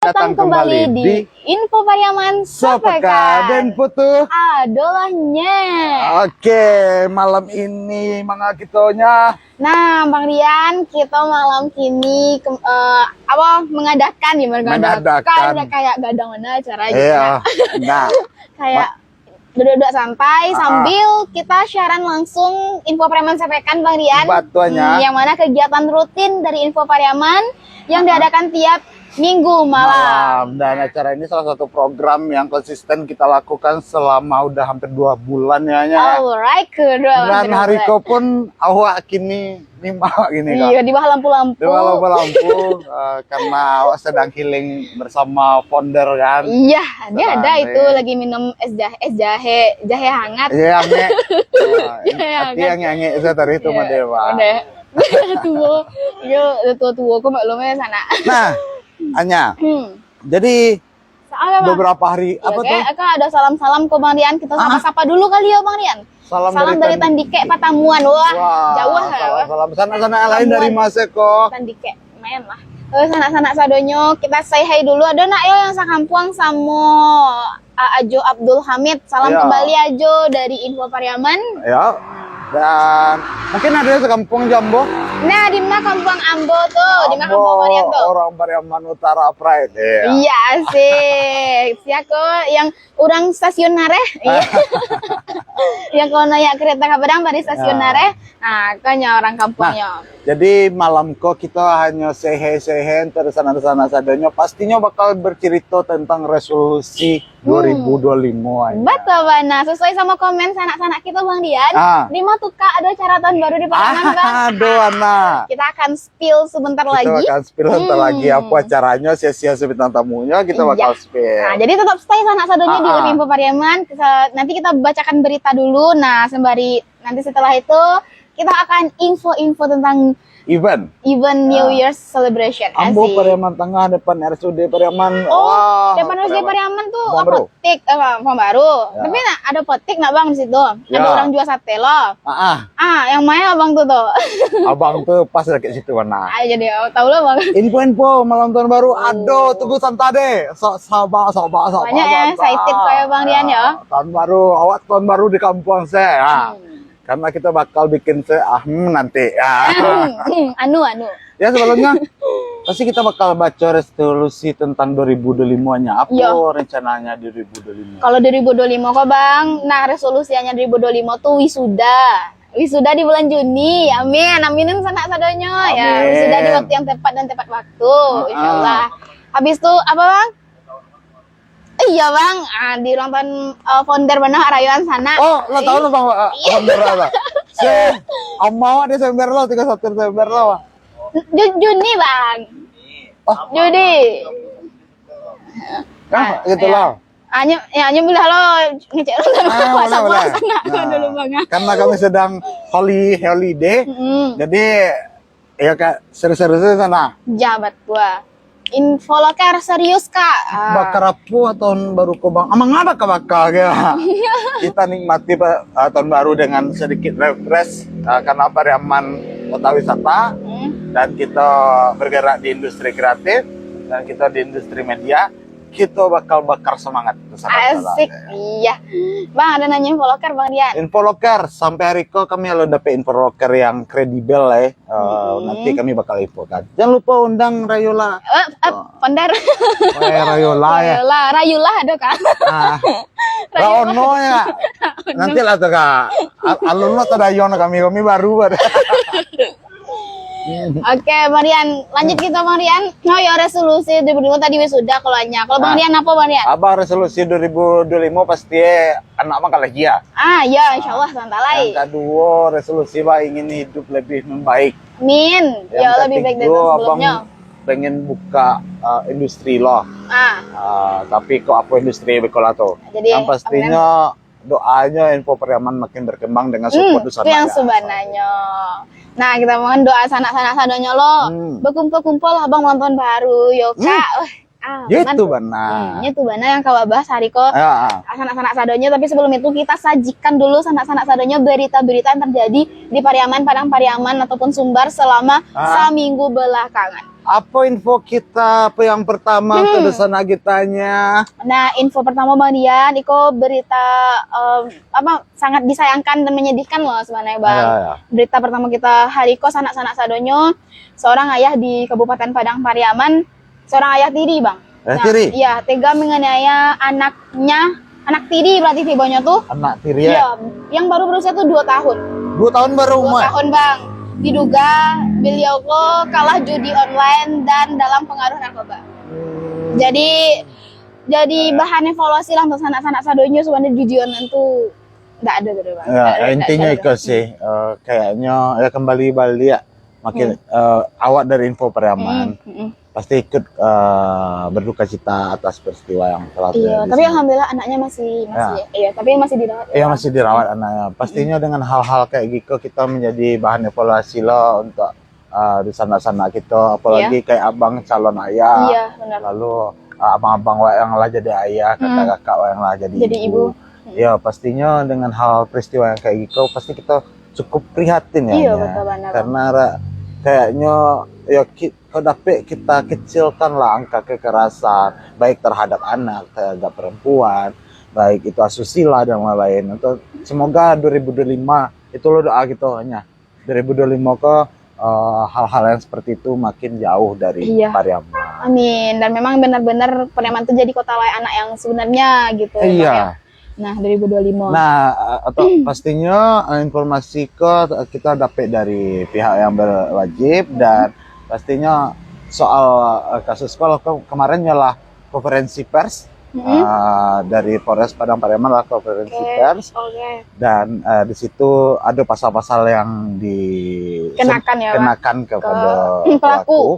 Datang kembali di Info Pariaman Sepekan dan Putu. Adolahnya. Oke, malam ini manga kitonya. Nah, Bang Rian, kita malam kini mengadakan ya, Mengadakan. kayak gadang mana acara gitu. Iya. Nah, Kayak duduk-duduk santai sambil kita siaran langsung Info Pariaman Sepekan, Bang Rian. Batuannya. Yang mana kegiatan rutin dari Info Pariaman yang diadakan tiap Minggu malam. Dan acara ini salah satu program yang konsisten kita lakukan selama udah hampir 2 bulan ya. Alright, Dan hari ko pun awak kini lima gini Kak. Iya, di bawah lampu-lampu. Di bawah lampu karena awak sedang healing bersama founder kan. Iya, dia ada Sedang itu lagi minum es jahe hangat. Iya, ange. Iya, Hati yang ange saya tadi itu mah dewa. Tua. Yo, tua kok maklumnya sana. Nah, Anya. Jadi Soalnya, Bang, beberapa hari ya, apa tuh? Kak, ada salam-salam ke Bang Rian. Kita sapa-sapa dulu kali ya, Bang Rian. Salam dari Tandike Patamuan. Wah, jauh ya. Salam sana lain dari Mas Eko. Tandike, lumayan lah. Sanak-sanak sadonyo, kita say hi dulu. Ada nak yo yang sakampuang samo Ajo Abdul Hamid. Salam Ya. kembali Ajo dari Info Pariaman. Ya. Dan mungkin ada yang sekampung Jambo. Nah, di mana kampung Ambo tuh? Di mana kampung Pariaman tuh? Orang Pariaman Utara Pride. Iya. Iya, asik. Siako yang orang stasiun Nareh. Iya. Yang kalau naik kereta ke Padang dari stasiun Nareh. Nah, kayaknya orang kampungnya. Jadi malam kok kita hanya sehe-sehen terus sana sadanya pastinya bakal bercerita tentang resolusi 2025 aja. Betul, Bana. Sesuai sama komen sanak-sanak kita, Bang Dian. Di mana tuh Kak ada caratan baru di Pariaman, Bang? Aduh, anak. Kita akan spill sebentar lagi. Kita akan spill sebentar lagi apa acaranya, sia-sia bintang tamunya kita bakal spill. Nah, jadi tetap stay sanak sadonya di Info Pariaman. Nanti kita bacakan berita dulu. Nah, sembari nanti setelah itu kita akan info-info tentang event New Year's celebration. Ambo Asik. Pariaman Tengah depan RSUD Pariaman. Oh, depan RSUD Pariaman tuh apotek baru. Ya. Tapi nah, ada apotek nggak Bang di situ? Ya. Ada orang jual sate loh. Yang mana Abang tuh tuh? Abang tuh pas dekat situ mana. Jadi tahu lo Bang. Info malam tahun baru. Aduh, tunggu santai deh. Sabar. Banyak ya, excited kayak Bang Dian ya. Tahun baru, awak tahun baru di kampung saya. Karena kita bakal bikin nanti ya. Anu. Ya sebelumnya pasti kita bakal baca resolusi tentang 2025-nya. Apa rencananya di 2025? Kalau 2025 kok Bang, nah resolusinya 2025 tuh wisuda di bulan Juni. Amin, aminin sanak sadonya ya. Wisuda di waktu yang tepat dan tepat waktu, insyaallah. Habis itu apa Bang? Iya Bang, di ulang tahun founder mana Rayuan sana. Oh, lo tahu lo Bang founder apa? Mau Desember lo 31 Desember lo. Juni Bang. Juni. Gitu loh. Hanya bilah lo ngecek lo boleh. Dulu Bang. Karena kami sedang holiday. Jadi ya Kak, seru-seru sana. Jabat gua. Infoloker serius Kak. Bakar apa tahun baru ko Bang? Amang apa bakal ya? Kita nikmati tahun baru dengan sedikit refresh karena Pariaman kota wisata dan kita bergerak di industri kreatif dan kita di industri media. Kita bakal bakar semangat itu asik, iya. Bang, ada nanya infoloker Bang Dian. Infoloker, sampai hari ko kami lo dapet infoloker yang kredibel ya. Nanti kami bakal infokan. Jangan lupa undang Rayola. Pondar. Rayola ya. Rayula ada kan? Raono ya. Nanti lah tuh Kak. Alun lo tadayon kami baru. Oke, Bang Rian, lanjut kita Bang Rian. Oh ya resolusi 2025 tadi wisuda kalau hanya. Kalau Bang Rian apa Bang Rian? Abang resolusi 2025 pasti anak mah kalah dia. Ya insyaallah santai. Yang kedua resolusi ingin hidup lebih membaik. Min, ya lebih baik dari sebelumnya. Pengen buka industri loh. Tapi kok apa industri bekola tuh? Jadi yang pastinya doanya Info Pariaman makin berkembang dengan support itu yang sebenarnya. Nah, kita mohon doa sanak-sanak sadonya lo. Berkumpul-kumpul abang nonton baru, yo Kak. Itu benar. Itu benar yang kau bahas hari kok. Sanak-sanak sadonya, tapi sebelum itu kita sajikan dulu sanak-sanak sadonya berita-berita yang terjadi di Pariaman, Padang Pariaman ataupun Sumbar selama seminggu belakangan. Apa info kita? Apa yang pertama ke sana kitanya? Nah, info pertama Bang Dian, Iko berita sangat disayangkan dan menyedihkan loh sebenarnya Bang. Ya. Berita pertama kita hari ko sanak-sanak sadonyo, seorang ayah di Kabupaten Padang Pariaman, seorang ayah tiri Bang. Tiri? Iya, tega menganiaya anaknya, anak tiri berarti tibanya tuh. Anak tiri ya? Iya, yang baru berusia tuh 2 tahun. 2 tahun baru 2 umur? tahun Bang. Diduga beliau kok kalah judi online dan dalam pengaruh narkoba. Jadi bahan evaluasi lah untuk anak-anak sadonyo sebenarnya judi online tuh enggak ada gitu Bang. Ya, intinya itu sih kayaknya ya kembali balik ya makin awak dari info Pariaman pasti ikut berduka cita atas peristiwa yang telah terjadi. Iya, tapi alhamdulillah anaknya masih tapi masih dirawat. Iya, masih dirawat anaknya. Pastinya dengan hal-hal kayak gitu kita menjadi bahan evaluasi loh untuk di sana-sana kita, apalagi kayak abang calon ayah. Iya, benar. Lalu abang-abang yang lah jadi ayah, kakak-kakak yang lah jadi ibu. Ya, pastinya dengan hal peristiwa yang kayak gitu pasti kita cukup prihatin ya. Iya, betul benar. Karena kayaknya ya kalau dapat kita kecilkan lah angka kekerasan baik terhadap anak, terhadap perempuan, baik itu asusila dan lain-lain. Untuk semoga 2025 itu lo doa gitu hanya 2025 ke hal-hal yang seperti itu makin jauh dari Pariaman. Amin. Dan memang benar-benar Pariaman itu jadi kota layak anak yang sebenarnya gitu. Iya. Nah, 2025. Nah, atau pastinya informasi kita dapat dari pihak yang berwajib dan pastinya soal kasus kalau kemarin lah konferensi pers dari Polres Padang Pariaman lah konferensi pers dan di situ ada pasal-pasal yang dikenakan kepada pelaku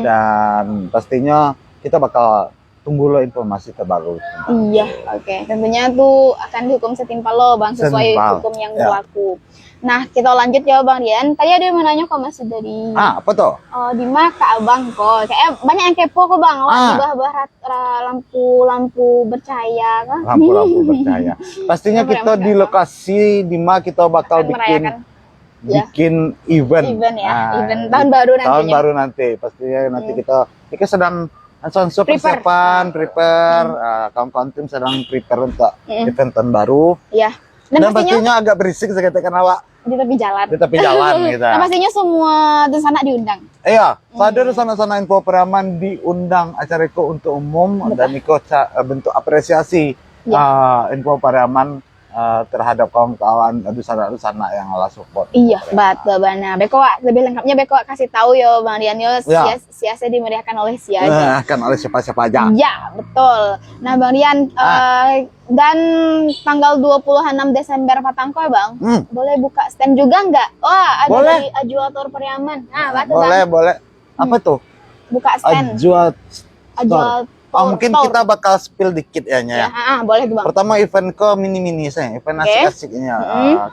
dan pastinya kita bakal tunggu lo informasi terbaru. Iya, tentunya tuh akan dihukum setimpal lo Bang sesuai hukum yang berlaku. Nah, kita lanjut ya Bang Dian. Tadi ada yang menanya kok masih dari apa tuh? Di Maka Abang kok. Kayak banyak yang kepo kok Bang. Di bawah lampu bercahaya kan? Lampu-lampu bercahaya. Pastinya kita di lokasi di mana kita bakal bikin event. Event tahun baru nanti. Tahun baru nanti. Pastinya nanti kita sedang persiapan, prepare, kawan-kawan tim sedang prepare untuk event tahun baru. Iya. Dan pastinya agak berisik sekitaran awak di tepi jalan. Di tepi jalan kita. Nah, pastinya semua sana diundang. Iya, sadar sana-sana info Pariaman diundang acara itu untuk umum dan itu bentuk apresiasi info Pariaman terhadap kawan-kawan sana yang lah support. Iya, betul benar. Beko lebih lengkapnya Beko kasih tahu yo Bang Dian yo Siasnya dimeriahkan oleh Sia. Kan oleh siapa-siapa aja. Iya, betul. Nah, Bang Dian dan tanggal 26 Desember Patangko Bang. Boleh buka stand juga enggak? Wah, ada dari Ajuator Pariaman. Nah, boleh. Apa tuh? Buka stand. Ajuator. Mungkin kita bakal spill dikit ya. Boleh tuh Bang. Pertama event ke mini-mini saya, event asik-asiknya.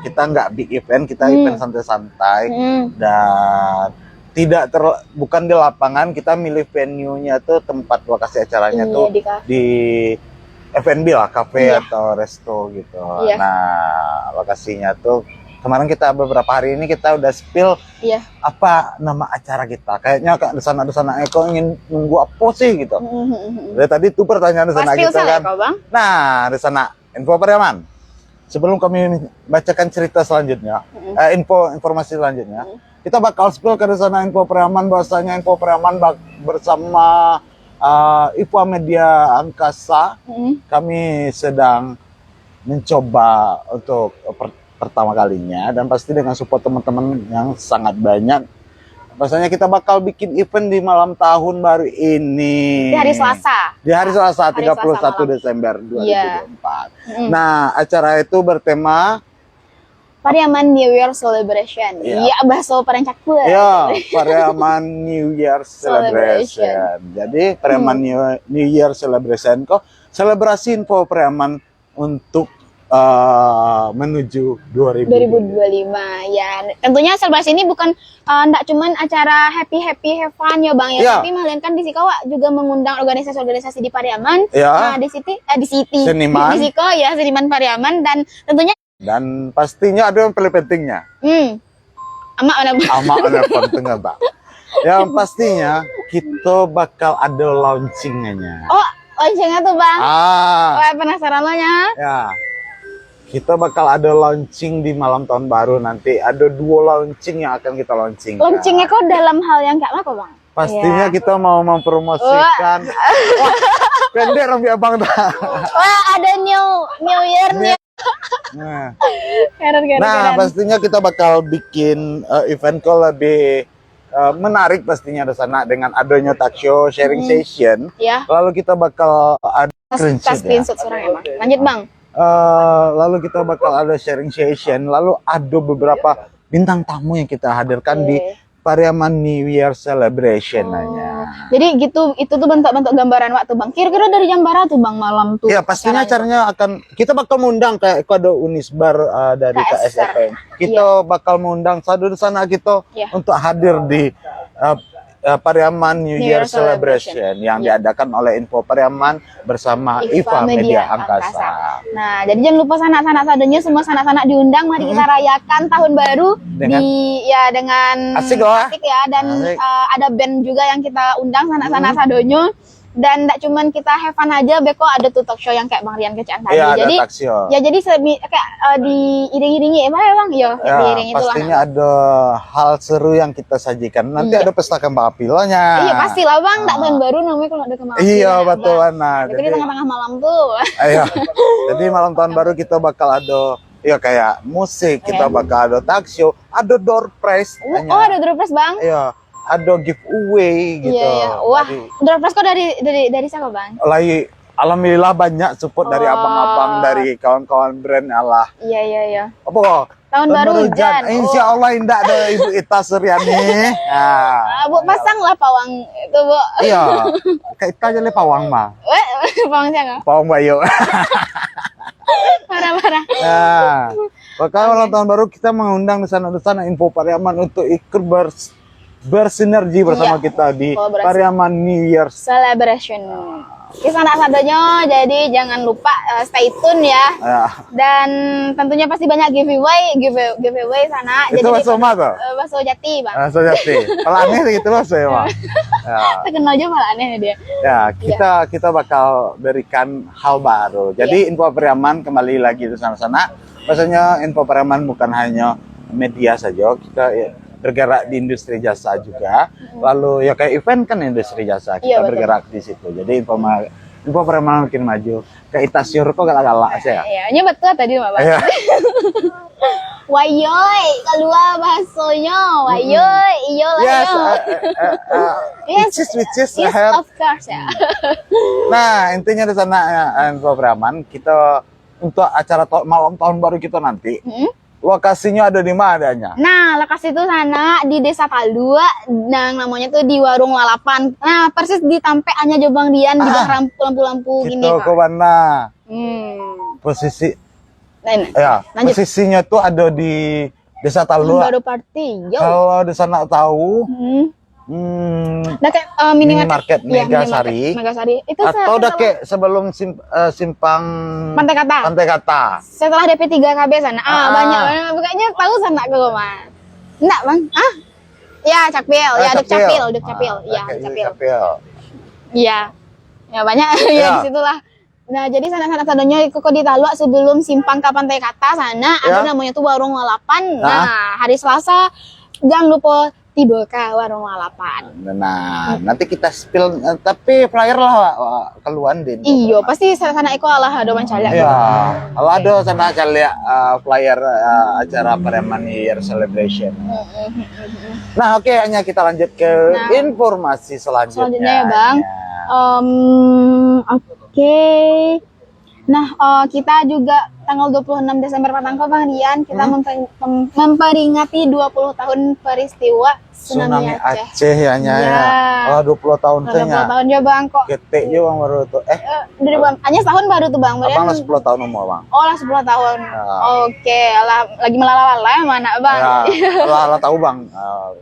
Kita nggak big event, kita event santai-santai dan bukan di lapangan, kita milih venue-nya tuh tempat lokasi acaranya tuh di F&B lah, cafe atau resto gitu. Nah, lokasinya tuh kemarin kita beberapa hari ini kita udah spill apa nama acara kita. Kayaknya di sana Eko ingin nunggu apa sih gitu. Dari tadi tuh pertanyaan di sana kita kan. Nah, di sana info Pariaman. Sebelum kami bacakan cerita selanjutnya, informasi selanjutnya, kita bakal spill ke di sana info Pariaman bahwasanya info Pariaman bersama IPA Media Angkasa kami sedang mencoba untuk pertama kalinya dan pasti dengan support teman-teman yang sangat banyak. Bahasanya kita bakal bikin event di malam tahun baru ini. Di hari Selasa. Di hari Selasa 31 Desember 2024. Nah, acara itu bertema Pariaman New Year Celebration. Iya, bahasa perencakku. Iya, Pariaman New Year Celebration. Jadi Pariaman New Year Celebration kok selebrasi info Pariaman untuk menuju 2025 ya. Tentunya selebrasi ini bukan enggak cuman acara happy have fun ya Bang ya, tapi melainkan di Siko juga mengundang organisasi-organisasi di Pariaman. Di City Seniman. Di Siko ya, Seniman Pariaman dan pastinya ada yang paling pentingnya. Amak ada penting Bang. Yang pastinya kita bakal ada launchingnya. Oh, launchingnya tuh bang. Ah, Wah, penasaran lo nya. ya. Kita bakal ada launching di malam tahun baru nanti. Ada 2 launching yang akan kita launching. Launchingnya kok dalam hal yang kayak apa bang? Pastinya Ya. kita mau mempromosikan. Wah, pendek Rambi Abang dah. Wah, ada New Year nih. Nah, Keren. pastinya kita bakal bikin event call lebih menarik pastinya di sana dengan adanya talk show, sharing session. Ya. Lalu kita bakal ada Tas screenshot ya. screenshot seorang ya bang. Lanjut bang. Lalu kita bakal ada sharing session. Lalu ada beberapa bintang tamu yang kita hadirkan di Pariaman New Year Celebration nanya. Jadi gitu, itu tuh bentuk-bentuk gambaran waktu bang. Kira-kira dari jam berapa tuh bang malam tuh? Ya pastinya acaranya? caranya akan kita bakal mengundang kayak kode Unisbar dari KSFM. Kita bakal mengundang sadu di sana kita Iya. untuk hadir di Pariaman New Year Celebration yang diadakan oleh Info Pariaman bersama IFA Media Angkasa. Nah, jadi jangan lupa sanak-sanak sadonya, semua sanak-sanak diundang. Mari kita rayakan tahun baru dengan asik loh. asik ya, dan Asik. ada band juga yang kita undang sanak-sanak sadonya. Dan tidak cuman kita have fun aja, beko ada tuh talk show yang kayak Bang Rian Kecaan tadi. Iya, Jadi ada taksio. ya jadi kayak diiring-iringi apa ya Bang? Iya, Ya, diiringi itulah. pastinya ada hal seru yang kita sajikan. Nanti ada pesta kembang apinya. Iya pastilah Bang, tak tahun baru namanya kalau ada kembang api. Iya, ya, betul Bang. Ana. Itu di tengah-tengah malam tuh. Ayo. Jadi malam tahun baru kita bakal ada ya kayak musik, kita bakal ada talk show, ada door prize. Oh, ada door prize Bang. Iya, ada giveaway gitu. Iya. Wah, door prize kok dari siapa Bang? Lagi alhamdulillah banyak support dari abang-abang, dari kawan-kawan brand Allah. Iya. Apa kok? Tahun baru hujan. Insya Allah indah ada Ibu Ita Suryani. Nah, Bu pasang lah pawang itu Bu. iya, kayak kita aja le pawang mah. Pawang siapa? Pawang Bayu. Parah. Nah, bakal malam tahun baru kita mengundang di sana Info Pariaman untuk ikut bersinergi bersama kita di kolaborasi. Pariaman New Year. Celebration. Kisah anak sadonya, jadi jangan lupa stay tune ya. Ya. Dan tentunya pasti banyak giveaway sana. Itu bakso mah tuh? Bakso jati Bang. Bakso jati. Kalau aneh gitu bakso ya, Bang. Ya. Terkenal aja malah aneh dia. Ya, kita bakal berikan hal baru. Jadi Info Pariaman kembali lagi di sana-sana. Maksudnya Info Pariaman bukan hanya media saja, kita bergerak di industri jasa juga. Lalu ya kayak event kan industri jasa, kita bergerak di situ. Jadi Info Pariaman makin maju. Kayak Itasiur kok galak-galak saya. Iya, ini betul tadi Mbak. Iya. Wayoy, keluar bahasanya. Wayoy, iyo lah Yes, yo. which is Yes, have. of course ya. Nah, intinya di sana Info Pariaman kita untuk acara malam tahun baru kita nanti. Lokasinya ada di mana adanya? Nah, lokasi itu sana di Desa Talua, yang namanya tuh di Warung Lalapan. Nah, persis di tampeannya Jobang Dian di bawah lampu-lampu gini. Kita Kak. ke mana? Posisi Nah, ya, lanjut. posisinya tuh ada di Desa Talua. Baru party. Yo. Kalau di sana tahu, Udah kayak minimarket Iya, Megasari. Megasari. Itu Atau udah kayak sebelum simpang Pantai Kata. Pantai Kata. Setelah DP3KB sana. Banyak. Bukannya tahu sana ke rumah. Enggak, Bang. Ya, Cakpil. Ya, Dek Capil. Iya, Capil. Iya. Ya, banyak ya di situlah. Nah, jadi sana-sana sadonya kok di Talua sebelum simpang ke Pantai Kata sana ada namanya tuh Warung Lalapan. Nah, hari Selasa jangan lupa tiba ke Warung Lalapan. Nah, nanti kita spill tapi flyer lah keluhan din. Iya, pasti sana iko lah ada mancalak. Iya, kalau ada sana calia flyer acara Pariaman New Year Celebration. Nah, oke, hanya kita lanjut ke informasi selanjutnya. Ya, Bang. Oke. Nah, kita juga tanggal 26 Desember Patangko Bang Rian, kita memperingati 20 tahun peristiwa Tsunami Aceh. Ya. Oh, 20 tahun teh 20 tahun ya Bang kok. Ketek juga Bang baru tuh. Dari Bang, hanya setahun baru tuh Bang. Abang lah 10 tahun umur Bang. Oh lah 10 tahun. Oke, lagi melalala mana Bang? Ya, lah tahu Bang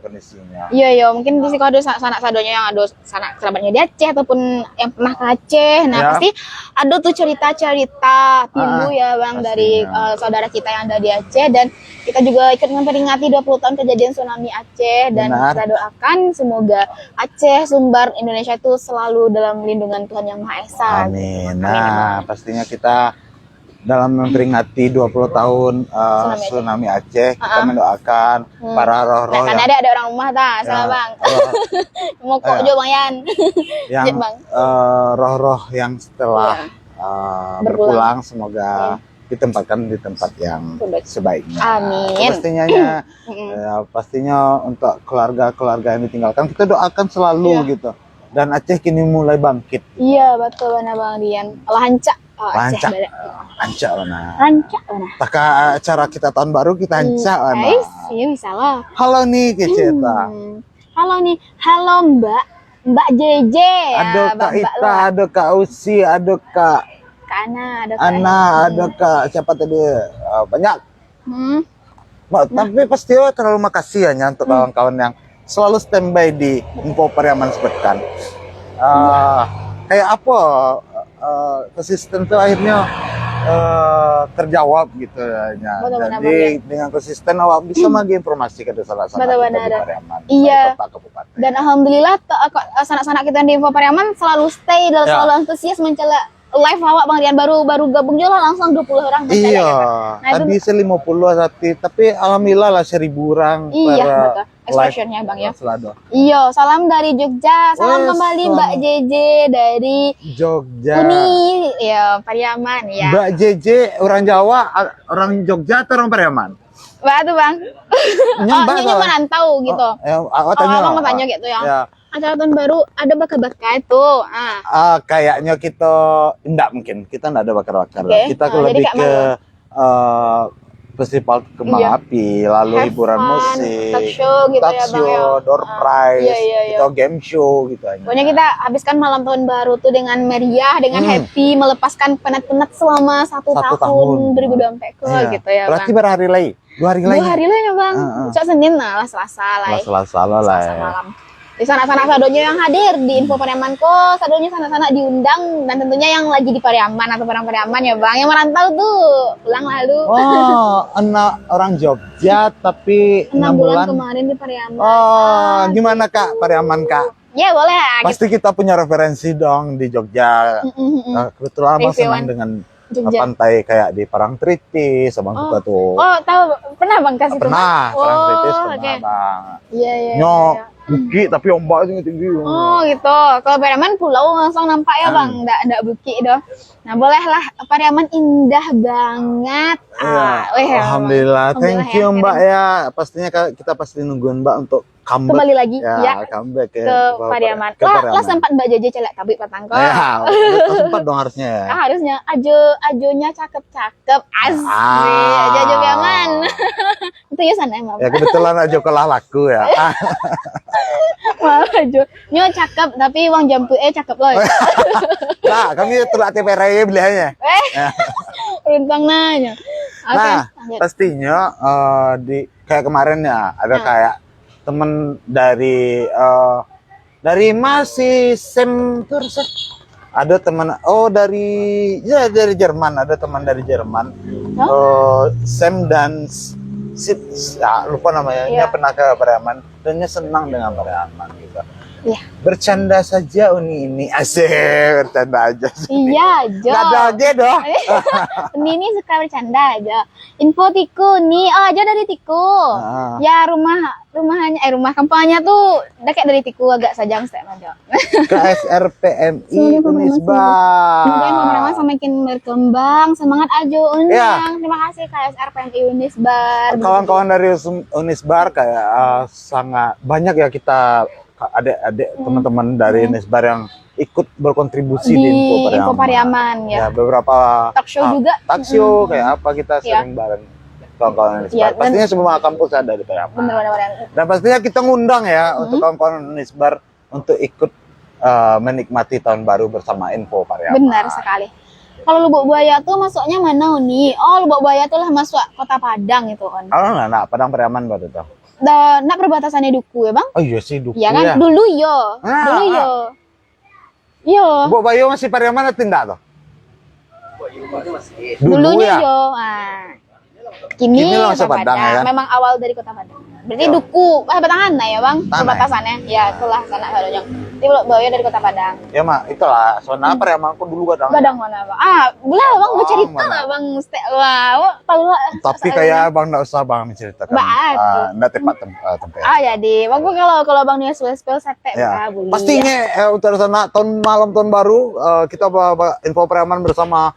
kondisinya. Iya, mungkin di sini ada sanak sadonya yang ada sanak kerabatnya di Aceh ataupun yang pernah ke Aceh. Nah, pasti ada tuh cerita-cerita pilu ya Bang dari saudara kita yang ada di Aceh, dan kita juga ikut memperingati 20 tahun kejadian tsunami Aceh, dan Benar. kita doakan semoga Aceh, Sumbar, Indonesia itu selalu dalam lindungan Tuhan Yang Maha Esa. Amin. Amin, Nah, pastinya kita dalam memperingati 20 tahun tsunami Aceh, kita mendoakan para roh-roh Nah, kan yang, ada orang rumah tak, salah bang. Mau kok jo bang Yan. yang Lanjut, Bang. roh-roh yang setelah berpulang semoga ditempatkan di tempat yang sebaiknya. Amin. Pastinya pastinya untuk keluarga-keluarga yang ditinggalkan kita doakan selalu gitu. Dan Aceh kini mulai bangkit. Iya betul benar bang Dian. Lancak. Oh, Aceh Lancak. beda. Ancak mana? Rancak mana? Taka acara kita tahun baru kita ancak mana? Iya bisa lah. Halo nih Keceta. Halo nih, halo Mbak JJ. Ada Kak Ita, ada Kak Usi, ada Kak Kak Ana, ada Kak Ana, ada Kak siapa tadi? Banyak. Hmm. Tapi pasti terlalu makasih ya untuk kawan-kawan yang selalu standby di Info Pariaman Sepekan. Kayak apa? Konsisten tuh akhirnya terjawab gitu ya. Jadi dengan konsisten awak bisa bagi informasi ke desa-desa kita di Pariaman. Iya. Kota kabupaten. Dan alhamdulillah sanak-sanak kita di Info Pariaman selalu stay dan selalu antusias mencela live awak Bang Rian baru gabung juga langsung 20 orang. Iya. Nah, Tadi 50 hati, tapi alhamdulillah lah 1000 orang. Iya betul. Expressionnya Bang ya. Selado. Iya, salam dari Jogja. Salam kembali Mbak JJ dari Jogja. Uni ya Pariaman ya. Mbak JJ orang Jawa, orang Jogja atau orang Pariaman? Batu Bang. Nyonya merantau gitu. Abang mau tanya gitu ya. Acara tahun baru ada bakar-bakar itu. Kayaknya kita enggak mungkin. Kita enggak ada bakar-bakar. Kita lebih ke festival kembang api, lalu hiburan musik, talk show gitu ya Bang ya. Door prize, atau game show gitu aja. Pokoknya kita habiskan malam tahun baru tuh dengan meriah, dengan happy, melepaskan penat-penat selama satu tahun 2024 gitu ya Bang. Berarti berhari lagi? 2 hari lagi? 2 hari lagi ya Bang. Cak Senin lah, Selasa lah. Selasa malam. Di sanak-sanak sadonya yang hadir di Info Pariaman kok, sadonya sanak-sanak diundang, dan tentunya yang lagi di Pariaman atau orang Pariaman ya Bang, yang merantau tuh pulang lalu. Oh, anak orang Jogja tapi 6 bulan kemarin di Pariaman. Oh, gimana Kak Pariaman Kak? Ya boleh. Pasti kita punya referensi dong di Jogja. Kebetulan Abang senang dengan pantai kayak di Parangtritis, Abang suka tuh. Oh, tahu pernah Bang kasih tuh? Pernah, Parangtritis pernah Bang. Iya. Bukit tapi ombak tinggi-tinggi. Oh gitu. Kalau Pariaman pulau langsung nampak ya Bang, enggak bukit doh. Nah bolehlah, Pariaman indah banget. Alhamdulillah. Thank you Mbak ya. Pastinya kita pasti nungguin Mbak untuk kembali lagi ya comeback ke Pariaman. Lah sempat Mbak JJ celek tapi patangko. Ya, sempat dong harusnya ya. Harusnya ajonya cakep-cakep. Asik. Ajo Pariaman. Itu ya sana emang. Ya kebetulan ajo kalah laku ya. Ajo nyo cakep tapi uang jampu cakep loh. Nah, kami telah TPRI beliannya. Runtang nanya. Nah, pastinya di kayak kemarin ya ada kayak teman dari masih SEM terus ada teman dari Jerman, ada teman dari Jerman. SEM dan lupa namanya, dia pernah ke Pariaman dan dia senang dengan Pariaman gitu. Iya. Bercanda saja ini asik, bercanda aja sih. Iya, Jo. Gak ada aja doh. Ini suka bercanda aja. Info Tiku nih, aja dari Tiku. Ya rumah kampanye tuh dekat dari Tiku agak sajang step aja. KSRPMI Unisbar. Semoga Info Pariaman semakin berkembang. Semangat Ajo Undang. Terima kasih KSRPMI Unisbar. Kawan-kawan dari Unisbar kayak sangat banyak ya kita adik-adik teman-teman dari Unisbar yang ikut berkontribusi di Info Pariaman ya. Beberapa talk show juga. Talk show kayak apa kita sering bareng kawan-kawan Unisbar. Pastinya semua kampus ada di Pariaman. Benar. Dan pastinya kita ngundang ya untuk kawan-kawan Unisbar untuk ikut menikmati tahun baru bersama Info Pariaman. Benar sekali. Kalau Lubuk Buaya tuh masuknya mana nih? Oh, Lubuk Buaya tuh lah masuk Kota Padang itu kan. Nah, Padang Pariaman baru tuh. Nak perbatasannya Duku ya Bang? Oh iya sih Duku ya. Kan? Dulu yo. Yo. Lubuk Buaya masih Pariaman atau tidak tuh? Dulu Dulunya ya. yo. Nah, kini Kini langsung Kota Padang, ya kan? Memang awal dari Kota Padang. Berarti Duku, Batangan nah ya bang, Tanah, perbatasannya. Ya itulah sana Sadonyong. Di Bawah dari Kota Padang. Ya mak, itulah zona apa ya mak? Aku dulu kadang. Badang mana bang? Ah, boleh bang, gue cerita mana? lah bang. Wah, tahu lah. Tapi kayak bang nggak usah bang menceritakan. Baat. Nggak tepat tempat. Jadi, bang gue kalau bang dia spill sate, Ya, boleh. pasti nge utara sana malam tahun baru kita info preman bersama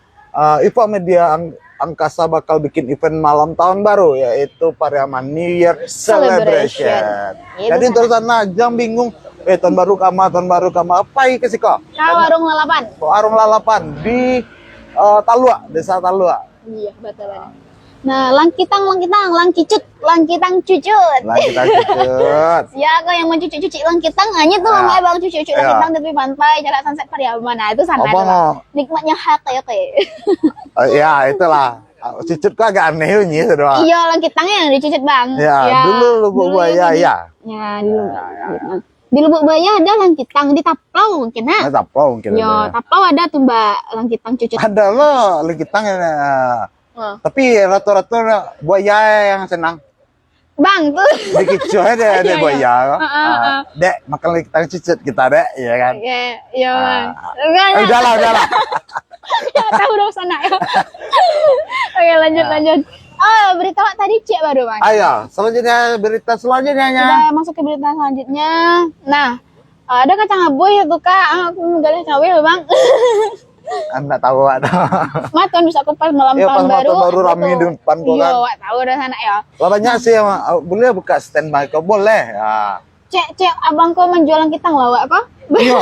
Iva Media Angkasa bakal bikin event malam tahun baru yaitu Pariaman New Year Celebration. Itu Jadi sana. utara sana jangan bingung. Tahun baru kama apa ya kasih kok? Warung lalapan. Warung lalapan di Talua, Desa Talua. Iya, betul betul. Nah, langkitang, cucut. Lah kita ikut. Ya, kau yang mau cuci langkitang, hanya tuh Ya. namanya bang cuci Ya. langkitang tepi pantai, jarak sunset Pariaman. Nah, itu sana Apa tuh, Bang. mau? Nikmatnya hak kayak. Ya itulah. Cucut kok agak aneh bunyi doang. Iya, langkitangnya yang dicucut bang. Ya, dulu Lubuk dulu Buaya ini. ya. Ya, dulu. Di Lubuk Buaya ada langkitang, di Taplau mungkin Nah, ha. tapau mungkin. Yo, Taplau ada tuh mbak langkitang cucut. Ada loh lekitang Oh. tapi rata-rata buaya yang senang. Bang tuh. Di kicu ada Iya, buaya. iya. Dek makan lekitang cucut kita dek, ya kan. Ya, iya bang. Udahlah. Ya, tahu dong sana ya. Oke, lanjut. Oh, berita Wak tadi cek baru bang. Ayo, selanjutnya berita selanjutnya. Kita masuk ke berita selanjutnya. Nah, ada kacang aboy ya tuh kak. Aku mau galih cawe loh bang. Anda tahu ada. Maton bisa kupas malam Iya, tahun pas malam baru. tahun baru rame Gitu. di depan gua Iya, kan. Wak tahu udah sana ya. Lah banyak sih yang boleh buka standby kok boleh. Ya. Cek abang kau menjualan kitang lah Wak kok. Iya.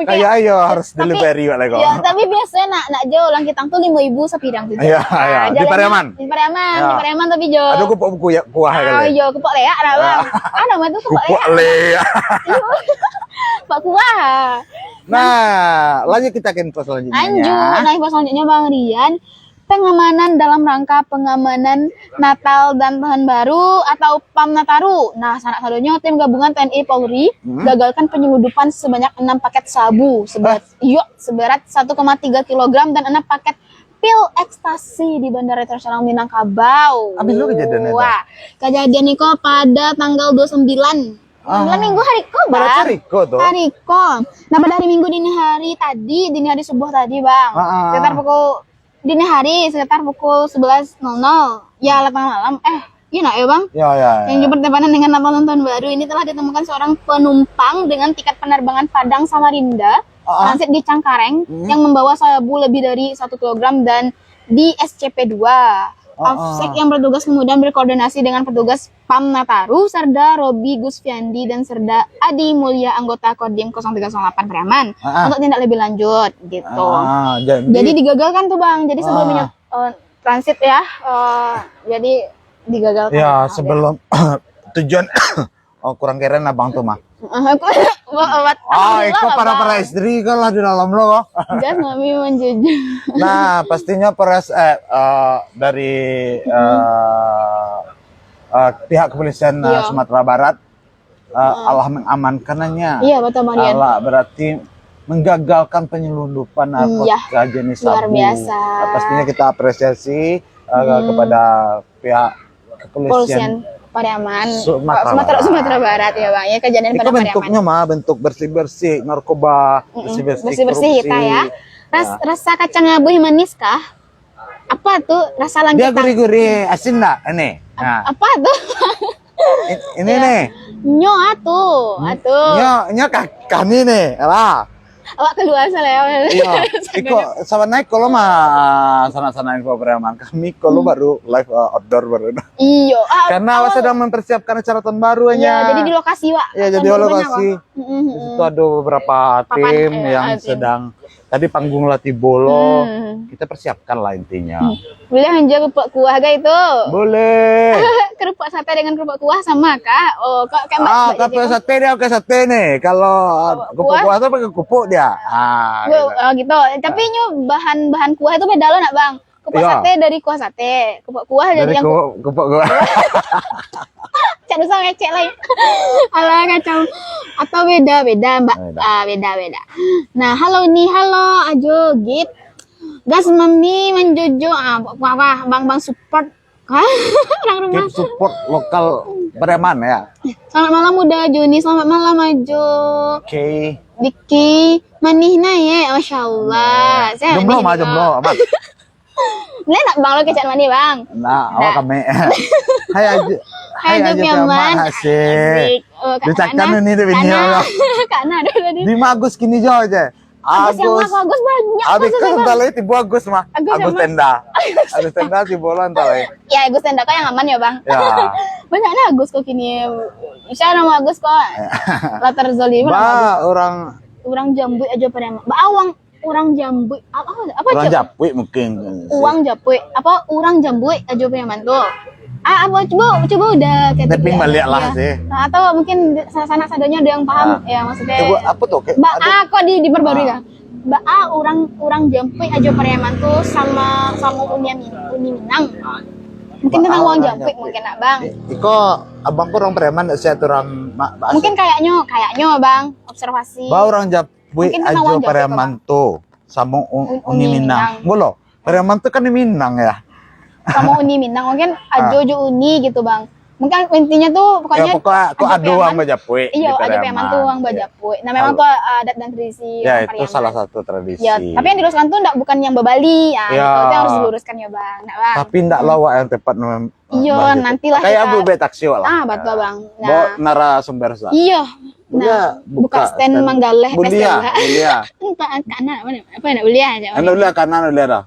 Kayak ayo harus Tapi- delivery Wak lego. Ya, tapi biasanya nak jauh lang kitang tuh 5.000 sepidang tuh. Iya, iya. Di jalannya- Pariaman? Di Pariaman, Ya. di Pariaman tapi jauh. Aduh kupok buku ya kuah Oh kali. iya, kupok leak lah bang. Ah nama itu kupok Kupok leak. le. Pak kuah. Nah, lanjut kita ke info selanjutnya. Lanjut, nah info selanjutnya Bang Rian. Pengamanan dalam rangka pengamanan Natal dan Tahun Baru atau PAM Nataru. Nah, sanak sadonya tim gabungan TNI Polri gagalkan penyeludupan sebanyak 6 paket sabu seberat 1,3 kg dan 6 paket pil ekstasi di Bandara Internasional Minangkabau. Abis lu kejadian itu? Wah, kejadian itu pada tanggal 29. 9 minggu hari kok, Bang. Barat Riko tuh. Hari kom. Nah pada hari Minggu dini hari subuh tadi bang, sekitar pukul dini hari sekitar pukul 11.00 ya 8 malam. Iya nak ya bang? Ya. Yang bertepatan dengan Natal Tahun Baru ini telah ditemukan seorang penumpang dengan tiket penerbangan Padang Samarinda transit di Cangkareng yang membawa sabu lebih dari 1 kg dan di SCP-2. Afsek yang bertugas kemudian berkoordinasi dengan petugas PAM Nataru, Serda Robi Gusfiandi dan Serda Adi Mulya anggota Kodim 0308 Pariaman untuk tindak lebih lanjut gitu. Jadi digagalkan tuh bang. Jadi sebelumnya transit ya, jadi digagalkan. Ya sebelum tujuan kurang keren abang tuh mah. Ikut para istri kan lah di dalam lo. Gas mami menjujur. Nah pastinya dari pihak kepolisian Sumatera Barat Allah mengamankannya. Iya betul Marian. Allah berarti menggagalkan penyelundupan narkotika jenis sabu. Luar biasa. Nah, pastinya kita apresiasi kepada pihak kepolisian Pariaman, Sumatera Barat ya bang. Ya kejadian itu pada bentuknya mah bentuk bersih narkoba, bersih kita ya. Rasa kacang abuy manis kah? Apa tuh rasa dia langkitan? gurih-gurih asin enggak ini? Nah, Apa tuh? ini nih. Nyo atuh. Nyo kami nih, lah. Awak keluar saya. Iya, iko sama naik kalau mah sana-sana info Pariaman kami kalau baru live outdoor baru. Iyo. Karena awak sedang mempersiapkan acara tahun baru Iya, jadi di lokasi Wak. Ya, jadi lokasi. Di situ ada beberapa tim yang sedang tadi panggung latih bolo. Kita persiapkan lah intinya. Boleh hanja kerupuk kuah ga itu? Boleh. Kerupuk sate dengan kerupuk kuah sama kah? Oh, kok kayak kapal sate dia pakai sate nih. Kalau kupuk kuah tuh pakai kupuk dia. Gitu. Tapi nyu bahan kuah itu beda loh nak bang. Kupuk sate dari kuah sate. Kupuk kuah dari yang kupuk kuah. Cak usah ngecek lain. Alah kacau. Atau beda mbak. Beda. Nah halo Ajo Git. Gas mami menjojo apa bang support. Hah? Orang rumah. Keep support lokal Bremen ya. Selamat malam udah Juni, selamat malam Ajo. Oke. Diki manihna ya, masya Allah. Saya Jomblo manih mah nih, jomblo aman. Ini nak bang lo kecat mani bang. Nah, awak kami. Hai aja. Hai Ajo Piaman. Asik. Dicakan ini di video. Karena ada tadi. Di Agus kini jo aja. Agus yang apa? Agus banyak. Abis kan entar tibu Agus mah. Agus Agus sama? tenda. Agus tenda tibu lo entar Ya Agus tenda kok yang aman ya bang. Ya. Banyaknya Agus kok kini. Isya nama Agus kok. Latar zolim. Ba Orang jambu aja pada Mbak Awang orang jambu apa orang Jam- Japui mungkin. uang jambu apa orang jambu aja punya mantu apa coba udah kayak Tapi gitu ya. balik lah Iya. sih. Nah, atau mungkin sana sadanya ada yang paham ya maksudnya Coba apa tuh? Kayak Mbak ada- A kok diperbarui kan Mbak A orang jambu aja pada mantu sama Uni Minang mungkin Mbak A tentang uang orang jambu jambu. mungkin Abang Iko abangku orang preman saya orang bahasa. mungkin kayaknya Bang observasi Ba orang Japui Mungkin tentang aja uang Japui, preman tuh sama Uni Uni Minang. Minang. Golo, preman tuh kan di Minang ya. sama Uni Minang mungkin ajo Uni gitu Bang mungkin intinya tuh Ya pokoknya pokoknya kok Ajo ada uang Piaman. Bajapui. Iya, di ada Piaman tuh uang Bajapui. Nah, memang tuh adat dan tradisi Ya orang itu Pariaman. salah satu tradisi. Ya, tapi yang diluruskan tuh bukan yang Bali. Ya, Ya. itu harus diluruskan ya, Bang. Nah, Bang. Tapi ndak lawa yang tepat Iya, nantilah kayak kita- Abu Betaksio lah. Ah, betul, Bang. Nah, Bo narasumber sa. iya. Bulia, Nah, buka stand Manggaleh Bulia, Bulia. Entah anak apa ya, Bulia aja. Anu lihat kanan lihat dah.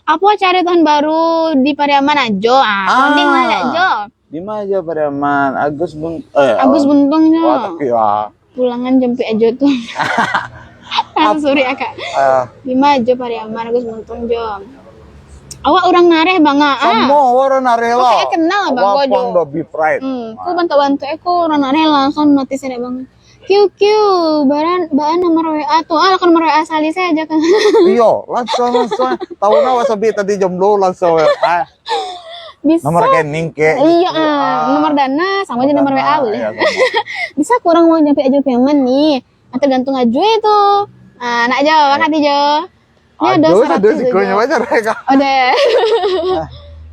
Apa cari tahun baru di Pariaman aja? Mending lah aja. Di mana aja Preman? Agus Agus Buntongnya. Wah, tapi wah. Pulangan jemput aja tuh. Sorry akak. Lima aja Pariaman Agus Buntung jom. Awak orang nareh bang Semua orang narela. Oke, kenal, Bang, Awak Gojo. pang do be pride. Aku bantu aku orang nareh langsung notice ada bang. QQ, bahan nomor WA tuh, kan nomor WA sali saya aja kan. Iyo, langsung. Tahu na wasabi tadi jomblo langsung. Bisa. Nomor rekening ke. Iya, nomor dana sama aja nomor WA boleh. Iya, sama. Bisa kurang mau nyampe aja payment nih. Tergantung aja itu. Nak aja, makasih Jo. Ini ada Aduh, 100 sikonya Jo. aja mereka. Udah.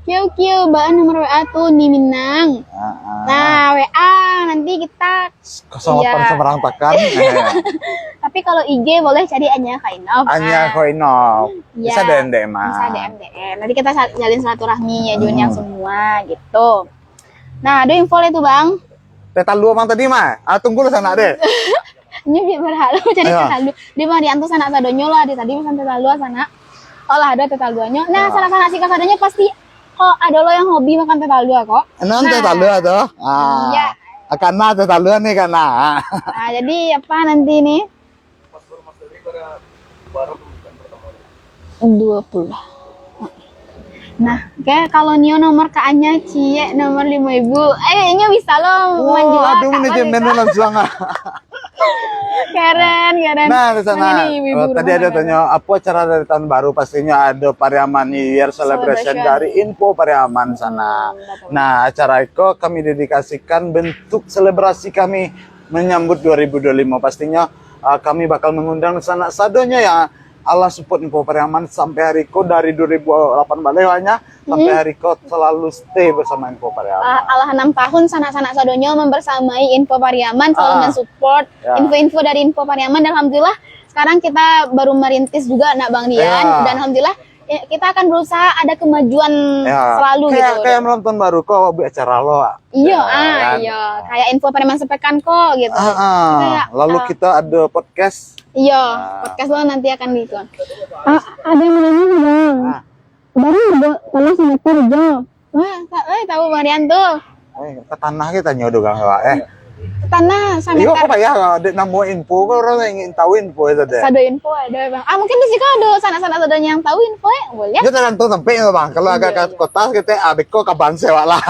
QQ, bahan nomor WA tuh nih Minang. Nah, WA nanti kita 08 Iya. Semarang Takan. tapi kalau IG boleh cari Anya Kainov. Anya Koinov. Iya. Bisa DM Bisa DM. Nanti kita jalin silaturahmi ya Jun yang semua gitu. Nah, ada info itu Bang. Teta lu mang tadi mah. Tunggu lu sana deh. Ini biar berhala cari Ayo. tetalu. Di Marianto sana tadonyo lah di tadi pesan tetalu sana. Oh lah ada tetaluannya. Nah, sana si kasadanya pasti kok ada lo yang hobi makan tetalu kok. Enan teta lu tuh. Iya. Karena teta lu nih karena. Nah, jadi apa nanti nih? 20. Nah, kayak kalau Nio nomor ke Anya, Cie nomor 5.000. Kayaknya bisa lo menjual. Aduh manajemen langsung. Keren. Nah, di sana Ini ibu-ibu tadi rumah ada tangga. tanya apa cara dari tahun baru pastinya ada Pariaman New Year Celebration Celebration. dari Info Pariaman sana. betul. Nah, acara itu kami dedikasikan bentuk selebrasi kami menyambut 2025 pastinya kami bakal mengundang sanak sadonya ya Allah support Info Pariaman sampai hari ko dari 2008 balewanya sampai hari ko selalu stay bersama Info Pariaman. Allah 6 tahun sanak-sanak sadonyo membersamai Info Pariaman selalu mensupport Ya. info-info dari Info Pariaman dan alhamdulillah sekarang kita baru merintis juga nak Bang Dian Ya. dan alhamdulillah kita akan berusaha ada kemajuan selalu kayak, gitu. Kayak malam tahun baru kok buat acara lo. Iya, kan? iya. Kayak Info Pariaman sepekan kok gitu. Kayak, Lalu kita ada podcast. Iya, podcast lo nanti akan gitu. Ada yang menanya Bang. Baru ada tanah semeter Jo. Wah, tahu Marianto. Ke tanah kita nyodo gang Tanah Iyo semeter. apa ya ada nemu info kok orang yang ingin tahu info itu deh. Sado info ada Bang. Mungkin di sini ada sana-sana sadanya yang tahu info ya, boleh. Itu tergantung sampai ya bang. Kalau agak ke kota kita abeko kaban sewa lah.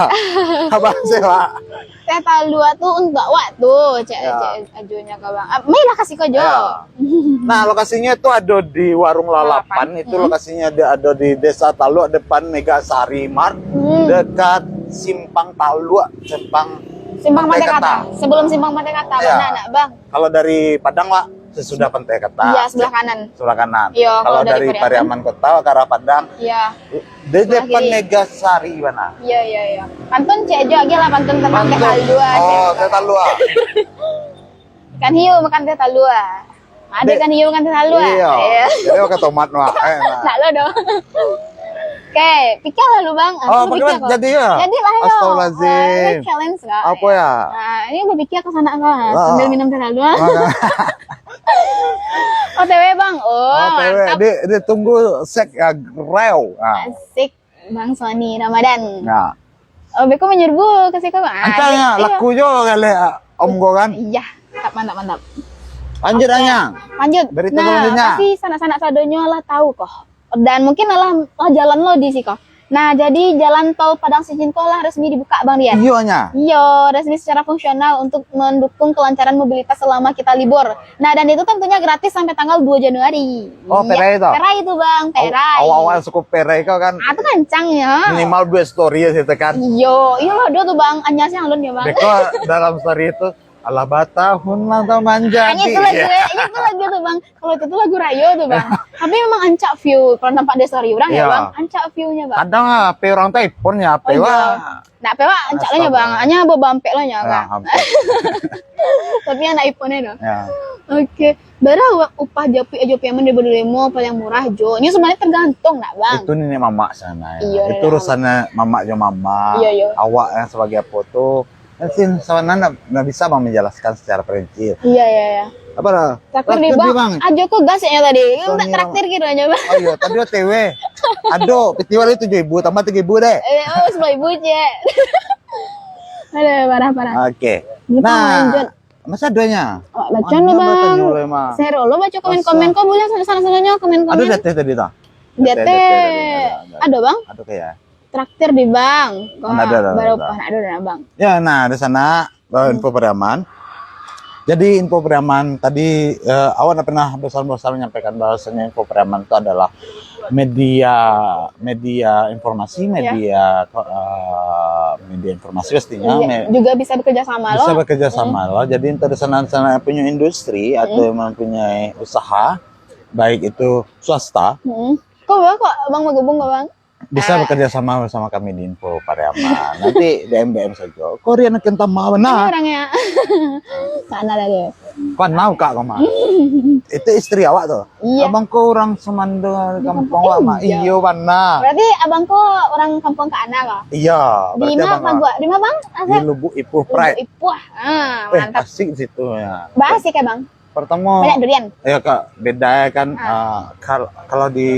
Kaban sewa. Saya tahu dua tuh untuk waktu cek ajunya ke Bang. Mai lah kasih ke Jo. Ya. Nah lokasinya itu ada di Warung Lalapan. Itu lokasinya ada di Desa Talua depan Mega Sari Mart dekat Simpang Talua, Simpang Mate Kata. Sebelum Simpang Mate Kata, Ya. benar nak Bang? Kalau dari Padang Wak, sesudah Pantai Kata. Iya, sebelah kanan. Sebelah kanan. Iya, Kalau dari Pariaman Kota ke arah Padang, Iya. di depan kiri. Megasari mana? Iya. Pantun cek aja lagi lah pantun tentang teh talua. Oh, teh talua. Kan hiu makan teh talua. Ada kan hiu makan teh talua. Iya. Jadi pakai tomat mah. Nak lo dong. Oke, pikir lah lu bang. Oh, pakai jadi ya. Jadi lah yo. Astagfirullahaladzim. Challenge kak. Apa ya? Nah, ini berpikir ke sana kak. Sambil minum teh talua. OTW bang. Oh, OTW. mantap. Dia tunggu sek rew. Nah. Asik bang Sony Ramadan. Nah. Oh, beko menyerbu ke situ bang. Ancanya laku jo kali om gua kan. Iya, mantap. Lanjut Anyang. Lanjut. Berita Nah, selanjutnya. pasti sanak-sanak sadonyo lah tahu kok. Dan mungkin lah jalan lo di sih kok. Nah, jadi jalan tol Padang Sicinto lah resmi dibuka Bang Rian. Iya nya. Iya, resmi secara fungsional untuk mendukung kelancaran mobilitas selama kita libur. Nah, dan itu tentunya gratis sampai tanggal 2 Januari. Oh, perai itu? Perai itu Bang, perai. Awal-awal suku perai kau kan. Ah, itu kencang ya. Minimal 2 story ya situ kan. Iya lo do tuh Bang, anyasnya alun ya Bang. Beko dalam story itu ala batahun mantau manja. Hanya itu lagu tuh Bang. Kalau itu tuh lagu Rayo tuh Bang. Tapi memang ancak view. Kalau nampak di story orang ya Iya. Bang, ancak view-nya Bang. Kadang pe orang telepon ya pe Oh, wah. iya. Nak pewa ancak lo nya Bang. Hanya bawa bampek lo nya Ya, Bang. hampir. Tapi anak iPhone-nya dong. Ya. Oke. Bara upah Jopi yang demo paling murah Jo. Ini sebenarnya tergantung nak Bang. Itu nenek mama sana ya. Iya, Itu nenek urusannya mama jo mama. Iya. Awak yang sebagai foto. Nanti sana nggak bisa bang menjelaskan secara perinci. Iya. Apa lah? Traktir di Bang. Ajo kok gas ya tadi. Enggak Soalnya- traktir gitu aja Bang. Oh iya, tadi OTW. Aduh, petiwal itu 7.000 tambah 3.000 deh. Oh, 10.000 cek. Ada parah. Oke. Kita lanjut. Masa adanya? Oh, baca lo Bang. Sero lo baca komen-komen kok boleh sana-sananya Ada komen-komen. data tadi tak? DT. Ada Bang? Ada kayak. Traktir di Bang. Ada. Baru ada Bang. Ya, nah di sana info Pariaman. Jadi info Pariaman tadi awak pernah besar-besar menyampaikan bahwasanya info Pariaman itu adalah media informasi, media informasi pastinya. Iya, juga bisa bekerja sama Bisa lo. bekerja sama loh. Jadi untuk di sana punya industri atau mempunyai usaha, baik itu swasta, Kok Bang kok Bang mau gabung Bang? bisa bekerja sama bersama kami di info Pariaman. Nanti DM saja. Korea nak kentang mau Ini nah. orangnya. Sana ada dia. Kau tahu kak kau mah? Itu istri awak tuh. Iya. Abang kau orang Semando kampung awak mah. Iya. Iyo mana? Berarti abangku orang kampung ke Ana kok. Iya. Di Berarti mana abang Bang? Di mana Bang? di Lubuk Ipuh Pride. Ipuh. Mantap. Asik di situ ya. Bahas sih kayak Bang. Pertama. Banyak durian. Ya kak, beda kan. Kalau di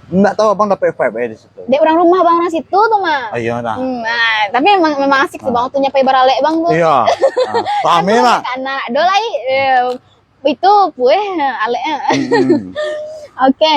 nggak tahu abang dapat vibe di situ. Dia orang rumah Bang orang situ tuh mah. Ayo nah. Nah, tapi memang asik sih Bang waktu nyampe Barale Bang tuh. Iya. Rame lah. Karena dolai itu kue ale. Oke.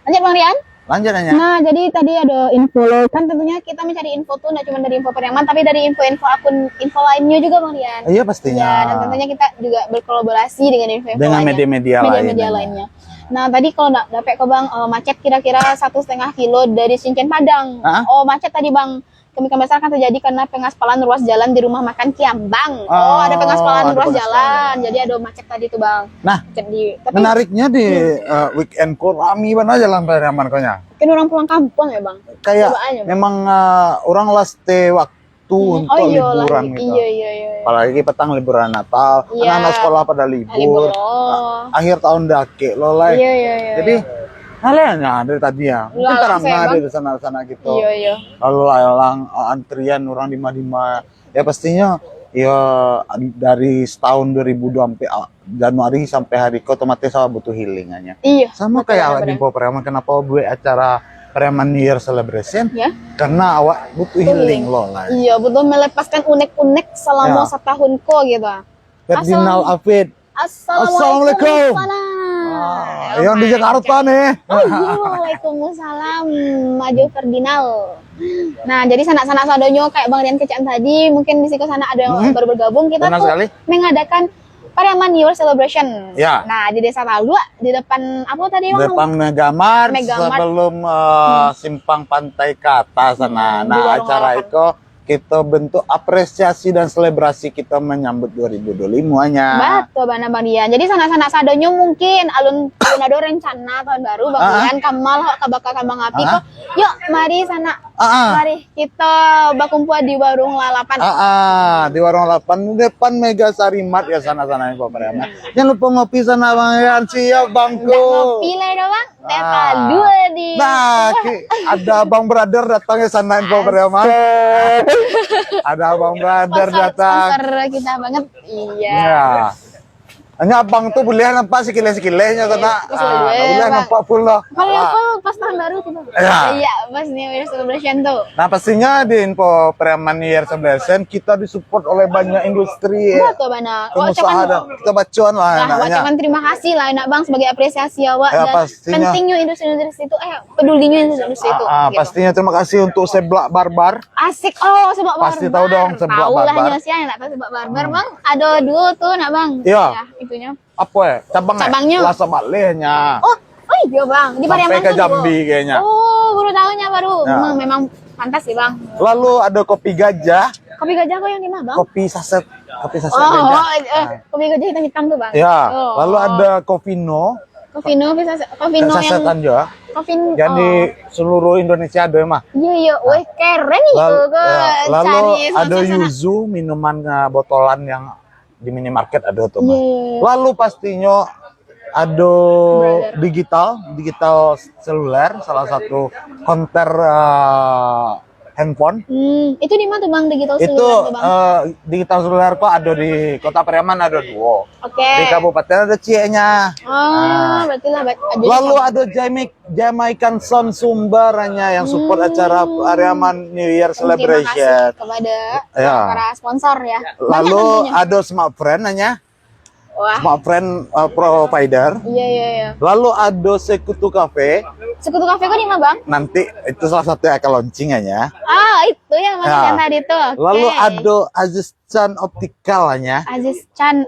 Lanjut Bang Rian. Lanjut aja. Nah, jadi tadi ada info lo. Kan tentunya kita mencari info tuh nggak cuma dari info Pariaman, tapi dari info-info akun info lainnya juga Bang Rian. Iya pastinya. Ya, dan tentunya kita juga berkolaborasi dengan info-info Dengan lainnya. media-media lain. lainnya. Nah, tadi kalau dapat kok Bang macet kira-kira 1,5 kilo dari Sincen Padang. Hah? Oh, macet tadi Bang. Kemungkinan besar kan terjadi karena pengaspalan ruas jalan di rumah makan Kiambang. Oh, ada pengaspalan ada ruas pengaspalan. jalan. Jadi ada macet tadi tuh Bang. Nah, Tapi menariknya di weekend kok rame banget jalan Pariaman koknya. mungkin orang pulang kampung ya Bang. Kayak Coba aja, Bang. memang orang last stay waktu untuk iyalah. liburan gitu. Iya. Apalagi petang liburan Natal, Iya. anak-anak sekolah pada Libur. libur. Akhir tahun dake lo lah. Iya. Jadi kalian dari tadi ya. Mungkin Lalang terang saya, Bang. di sana gitu. Iya. Lalu lalang antrian orang di Madima. Ya pastinya ya dari tahun 2002 sampai Januari sampai hari ke otomatis saya butuh healing aja. Iya. Sama betul, kayak awak benar. di Info Pariaman, kenapa buat acara Pariaman New Year Celebration? Ya. Karena awak butuh healing lo lah. Iya, betul melepaskan unek-unek selama Ya. setahun kok gitu. Ferdinand Afid. Assalamualaikum. Yang di Jakarta nih. Oh iya, waalaikumsalam, Maju Ferdinand. Nah, jadi sanak-sanak sadonyo kayak Bang Rian Kecaan tadi, mungkin di situ sana ada yang baru bergabung. Kita Benar tuh sekali. mengadakan Pariaman New Year Celebration. Ya. Nah, di Desa Talua, di depan apa tadi Bang? Depan Megamart Megamart. sebelum simpang pantai ke atas sana. Di Nah, warung acara olahan. itu kita bentuk apresiasi dan selebrasi kita menyambut 2025-nya. Betul Bang Dian. Jadi sanak-sanak sadonyo mungkin alun ada rencana tahun baru Bang Dian kamal kabakal kambang api kok. Yuk mari sana. Mari kita berkumpul di warung lalapan. Di warung lalapan depan Mega Sarimat ya sana-sana info Pariaman. Jangan lupa ngopi sana Bang Yan, siap Bangku. Ngopi lah ya Bang. Tepa dua di. Nah, ada Bang Brother datangnya sana info Pariaman. Ada Abang Brother datang. Sponsor kita banget. Iya. Ya. Hanya abang tuh boleh nampak sekile-sekilenya karena boleh nampak full loh. Kalau aku pas tahun baru tuh. Iya, pas New Year celebration tuh. Nah pastinya di info Pariaman New Year celebration kita disupport oleh banyak industri. Betul Bana. Pengusaha dan kita bacuan lah. Nah, bacakan terima kasih lah enak Bang sebagai apresiasi awak ya, dan pastinya. pentingnya industri-industri itu pedulinya industri itu. Gitu. Pastinya terima kasih untuk Seblak Barbar. Asik. Oh, Seblak Barbar. Pasti tahu dong Seblak Tahu Barbar. lah sih yang tahu Seblak Barbar Bang. Ada dua tuh nak Bang. Iya. Ya, itunya. Apa ya? Cabangnya? Lasa Balehnya. Oh iya Bang. Di Pariaman sampai ke Jambi kayaknya. Oh, baru tahunya baru. Ya. Memang pantas sih Bang. Lalu ada kopi gajah. Kopi gajah kok yang di mana Bang? Kopi saset gajah. Kopi gajah hitam-hitam tuh Bang. Ya. Lalu ada Kofino. Kofino yang sasetan juga. Kofino Yang di seluruh Indonesia ada mah. Iya, wih keren nih Lalu ada Yuzu minuman botolan yang di minimarket ada tuh mah. Lalu pastinya ada digital seluler, salah satu konter handphone. Itu di mana tuh Bang digital seluler Itu tuh Bang? digital seluler kok ada di Kota Pariaman ada 2. Oke. Di kabupaten ada Cienya. Berarti lah. Lalu ada Jamaican Sound Sumbernya yang support acara Pariaman New Year Celebration. Celebration. Terima kasih kepada para sponsor ya. Lalu ada Smart Friend nanya. Wah. Smart Friend provider. Iya. Lalu ada Sekutu Cafe. Sekutu Cafe kok di mana Bang? Nanti itu salah satu yang akan launching aja. Itu yang Mas Chan tadi tuh. Lalu ada Aziz Chan Optical nya. Aziz Chan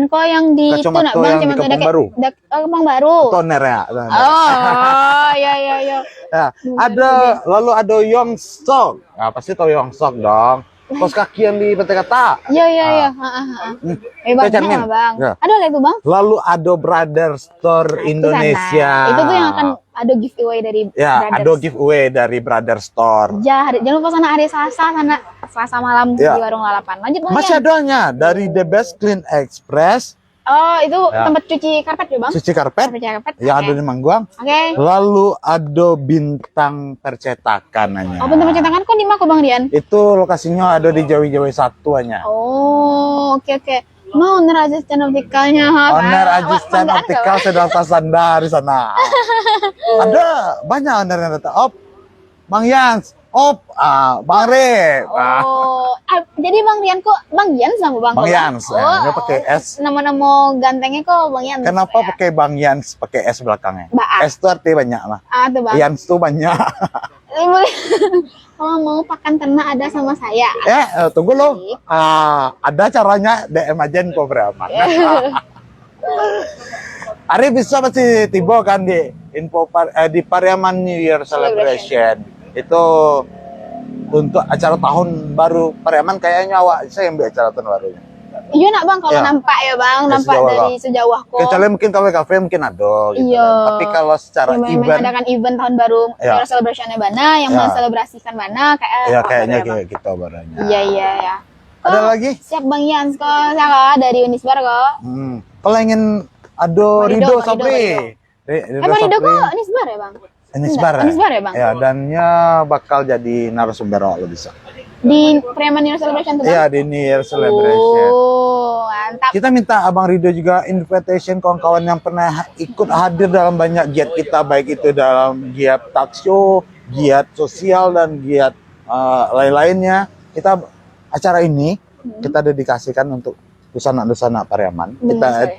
kok yang di itu nak Bang, yang di Kampung Baru. Kampung Baru. Toner ya. Oh, iya. Ya, lalu ada Yongsok. Nah, pasti tahu Yongsok dong. Kos kaki yang di PT Kata. Iya. Hebatnya Bang. Ya. Ada lagi Bang. Lalu ada Brother Store Indonesia. Itu tuh yang akan ada giveaway dari ya, Brothers. ada giveaway dari Brother Store. Jangan lupa sana hari Selasa malam di warung lalapan. Lanjut Bang. Masih adanya dari The Best Clean Express. Oh, itu tempat cuci karpet ya Bang? Cuci karpet. Yang ada di Mangguang. Oke. Lalu ada Bintang Percetakan nanya. Oh, Bintang Percetakan kok di mana Bang Dian? Itu lokasinya ada di Jawi-Jawi 1 hanya. Oh, oke. Mau owner Aziz Chan Optikalnya. Owner Aziz Chan Optikal sedang sasanda di sana. Ada banyak owner yang datang. Bang Yans. Bang Re. Jadi Bang Rian kok Bang Yans sama Bang? Bang Yans. Dia pakai S. Nama-nama gantengnya kok Bang Yans. Kenapa pakai Bang Yans pakai S belakangnya? S itu artinya banyak lah. Tuh Bang. Yans tuh banyak. Kalau mau pakan ternak ada sama saya. Tunggu loh. Ada caranya DM aja info Pariaman. Ari bisa pasti tiba kan di info di Pariaman New Year Celebration. Itu untuk acara tahun baru Pariaman kayaknya saya yang acara tahun barunya. Iya nak Bang, kalau nampak ya Bang, nampak dari sejauh kok. Kecuali mungkin kafe mungkin ada gitu. Iya. Tapi kalau secara event mengadakan event tahun baru Year Celebration-nya Bana yang menselebrasikan Bana kayaknya kayak gitu barangnya. Iya. Ada lagi? Siap Bang Yans kok, saya dari Unisbar kok. Kalau ingin ada Rido Sabri. Rido kok Unisbar ya Bang? Unisbar ya Bang? Ya, dannya bakal jadi narasumber lo bisa. Di Pariaman New Year Celebration tuh Bang? Iya, di New Year Celebration. Oh, mantap. Kita minta Abang Rido juga invitation kawan-kawan yang pernah ikut hadir dalam banyak giat kita, baik itu dalam giat talk show, giat sosial, dan giat lain-lainnya. Kita acara ini kita dedikasikan untuk dusana-dusana Pariaman. Kita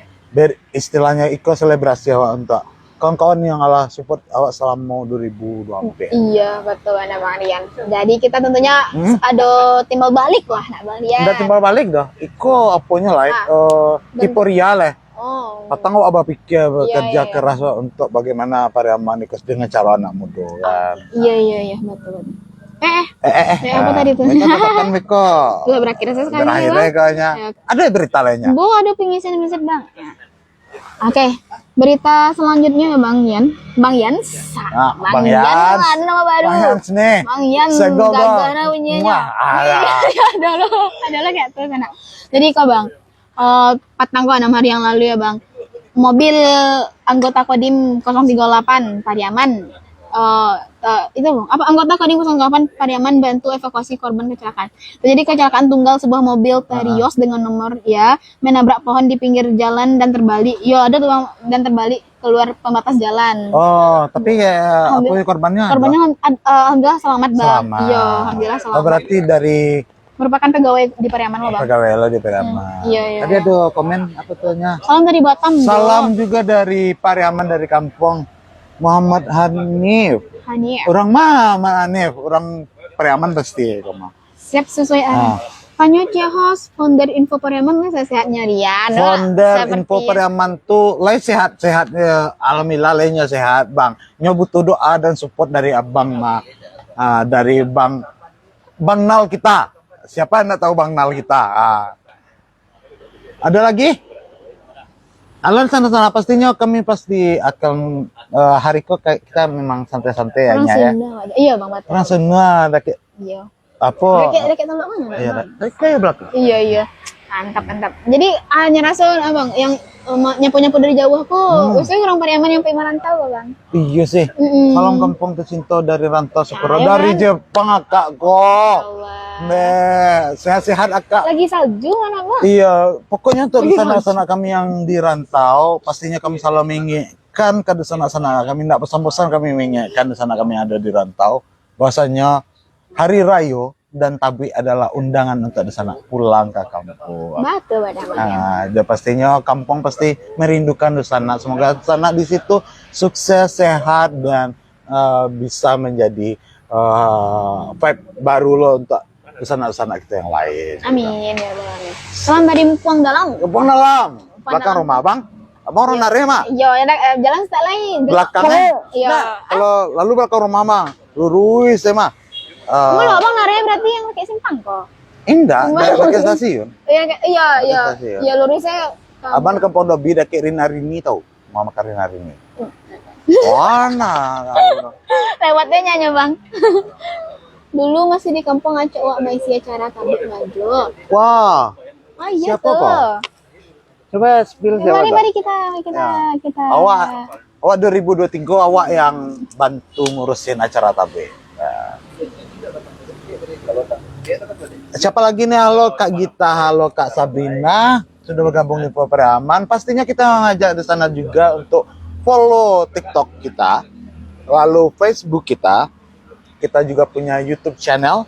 istilahnya ikut selebrasi untuk kawan-kawan yang Allah support awak selama 2020. Iya betul Bang Rian. Jadi kita tentunya ada timbal balik lah nak Bang Rian. Udah timbal balik dah. Iko aponya lah. Kiporia lah. Patang abah pikir kerja keras untuk bagaimana Pariaman ikut dengan cara anak muda kan. Iya betul. Apa tadi tuh? Meko katakan Meko. Udah berakhir saya sekali Berakhir Bang. kayaknya. Ya. Ada berita lainnya. Bu, ada pengisian Bang. Ya. Oke, berita selanjutnya Bang Yan. Bang Yans. Bang Yans. Ada nama baru. Bang Yans nih. Bang Yan. Segol dong. Gagana punyanya. Wah, ada lo kayak tuh sana. Jadi kok Bang, patang kok 6 hari yang lalu ya Bang. Mobil anggota Kodim 038 Pariaman. Itu apa anggota Kodim 038 Pariaman bantu evakuasi korban kecelakaan. Terjadi kecelakaan tunggal sebuah mobil Terios dengan nomor ya menabrak pohon di pinggir jalan dan terbalik. Ada tuh Bang, dan terbalik keluar pembatas jalan. Oh, tapi ya apa korbannya? Korbannya alhamdulillah selamat Bang. Selamat. Iya, alhamdulillah selamat. Oh, berarti dari Merupakan pegawai di Pariaman loh Bang. pegawai lo di Pariaman. Iya. Tadi ada komen apa tuhnya? Salam dari Batam. Salam juga dari Pariaman dari kampung Muhammad Hanif. Hani. Orang mana Hanif? Orang Pariaman pasti kamu. Siap sesuai arah. Tanya Cia host founder info Pariaman saya sehatnya Rian. Founder info Pariaman tuh lain sehat-sehat ya. Alhamdulillah lainnya sehat Bang. Nyo butuh doa dan support dari abang mah. Dari Bang Nal kita. Siapa yang tahu Bang Nal kita? Ada lagi? Alan sana-sana pastinya kami pasti akan hari kok kayak kita memang santai-santai Orang ya. Sunda aja. Iya Bang Batam. Orang semua ada kayak Iya. apa? Deket tolak mana? Iya, kayak belakang. Iya. Mantap. Jadi hanya rasul Abang yang nyapu-nyapu dari jauh aku. Biasanya orang Pariaman yang pengen merantau Bang. Iya sih. Salam kampung tercinta dari rantau Sepuro Ya, dari Jepang akak kok. Allah. Sehat-sehat akak. Lagi salju mana Bang? Iya, pokoknya untuk sana-sana kami yang di rantau, pastinya kami selalu mengingatkan ke sana-sana kami tidak bosan-bosan kami mengingatkan di sana kami ada di rantau, bahwasanya Hari Raya dan Tablik adalah undangan untuk di sana pulang ke kampung. Batu Bang. Dan pastinya kampung pasti merindukan di sana. Semoga di sana di situ sukses, sehat dan bisa menjadi vibe baru lo untuk di sana kita yang lain. Amin ya Bang. Salam dari Mumpung Dalam. Kampung dalam, belakang rumah Bang. Abang orang Narema. Iya, jalan tak lain. Belakangnya. Iya. Nah, kalau lalu belakang rumah Bang, lurus ya mah. Kalau Abang Narema berarti yang pakai simpang kok. Indah, pakai stasiun. Iya. Stasiun. Iya, lurusnya Abang ke Pondok B dake Rina Rini tau. Mama Karina Rini. Mana? lewatnya nyanyi Bang. Dulu masih di kampung Aceh wak mengisi acara tablik maju. Wah. Iya Siapa, tuh. Pak? Coba spill siapa? Mari kita. Awak 2023 awak yang bantu ngurusin acara tablik. Siapa lagi nih? Halo Kak Gita, halo Kak Sabrina, sudah bergabung di Pariaman. Pastinya kita ngajak di sana juga untuk follow TikTok kita, lalu Facebook kita. Kita juga punya YouTube channel,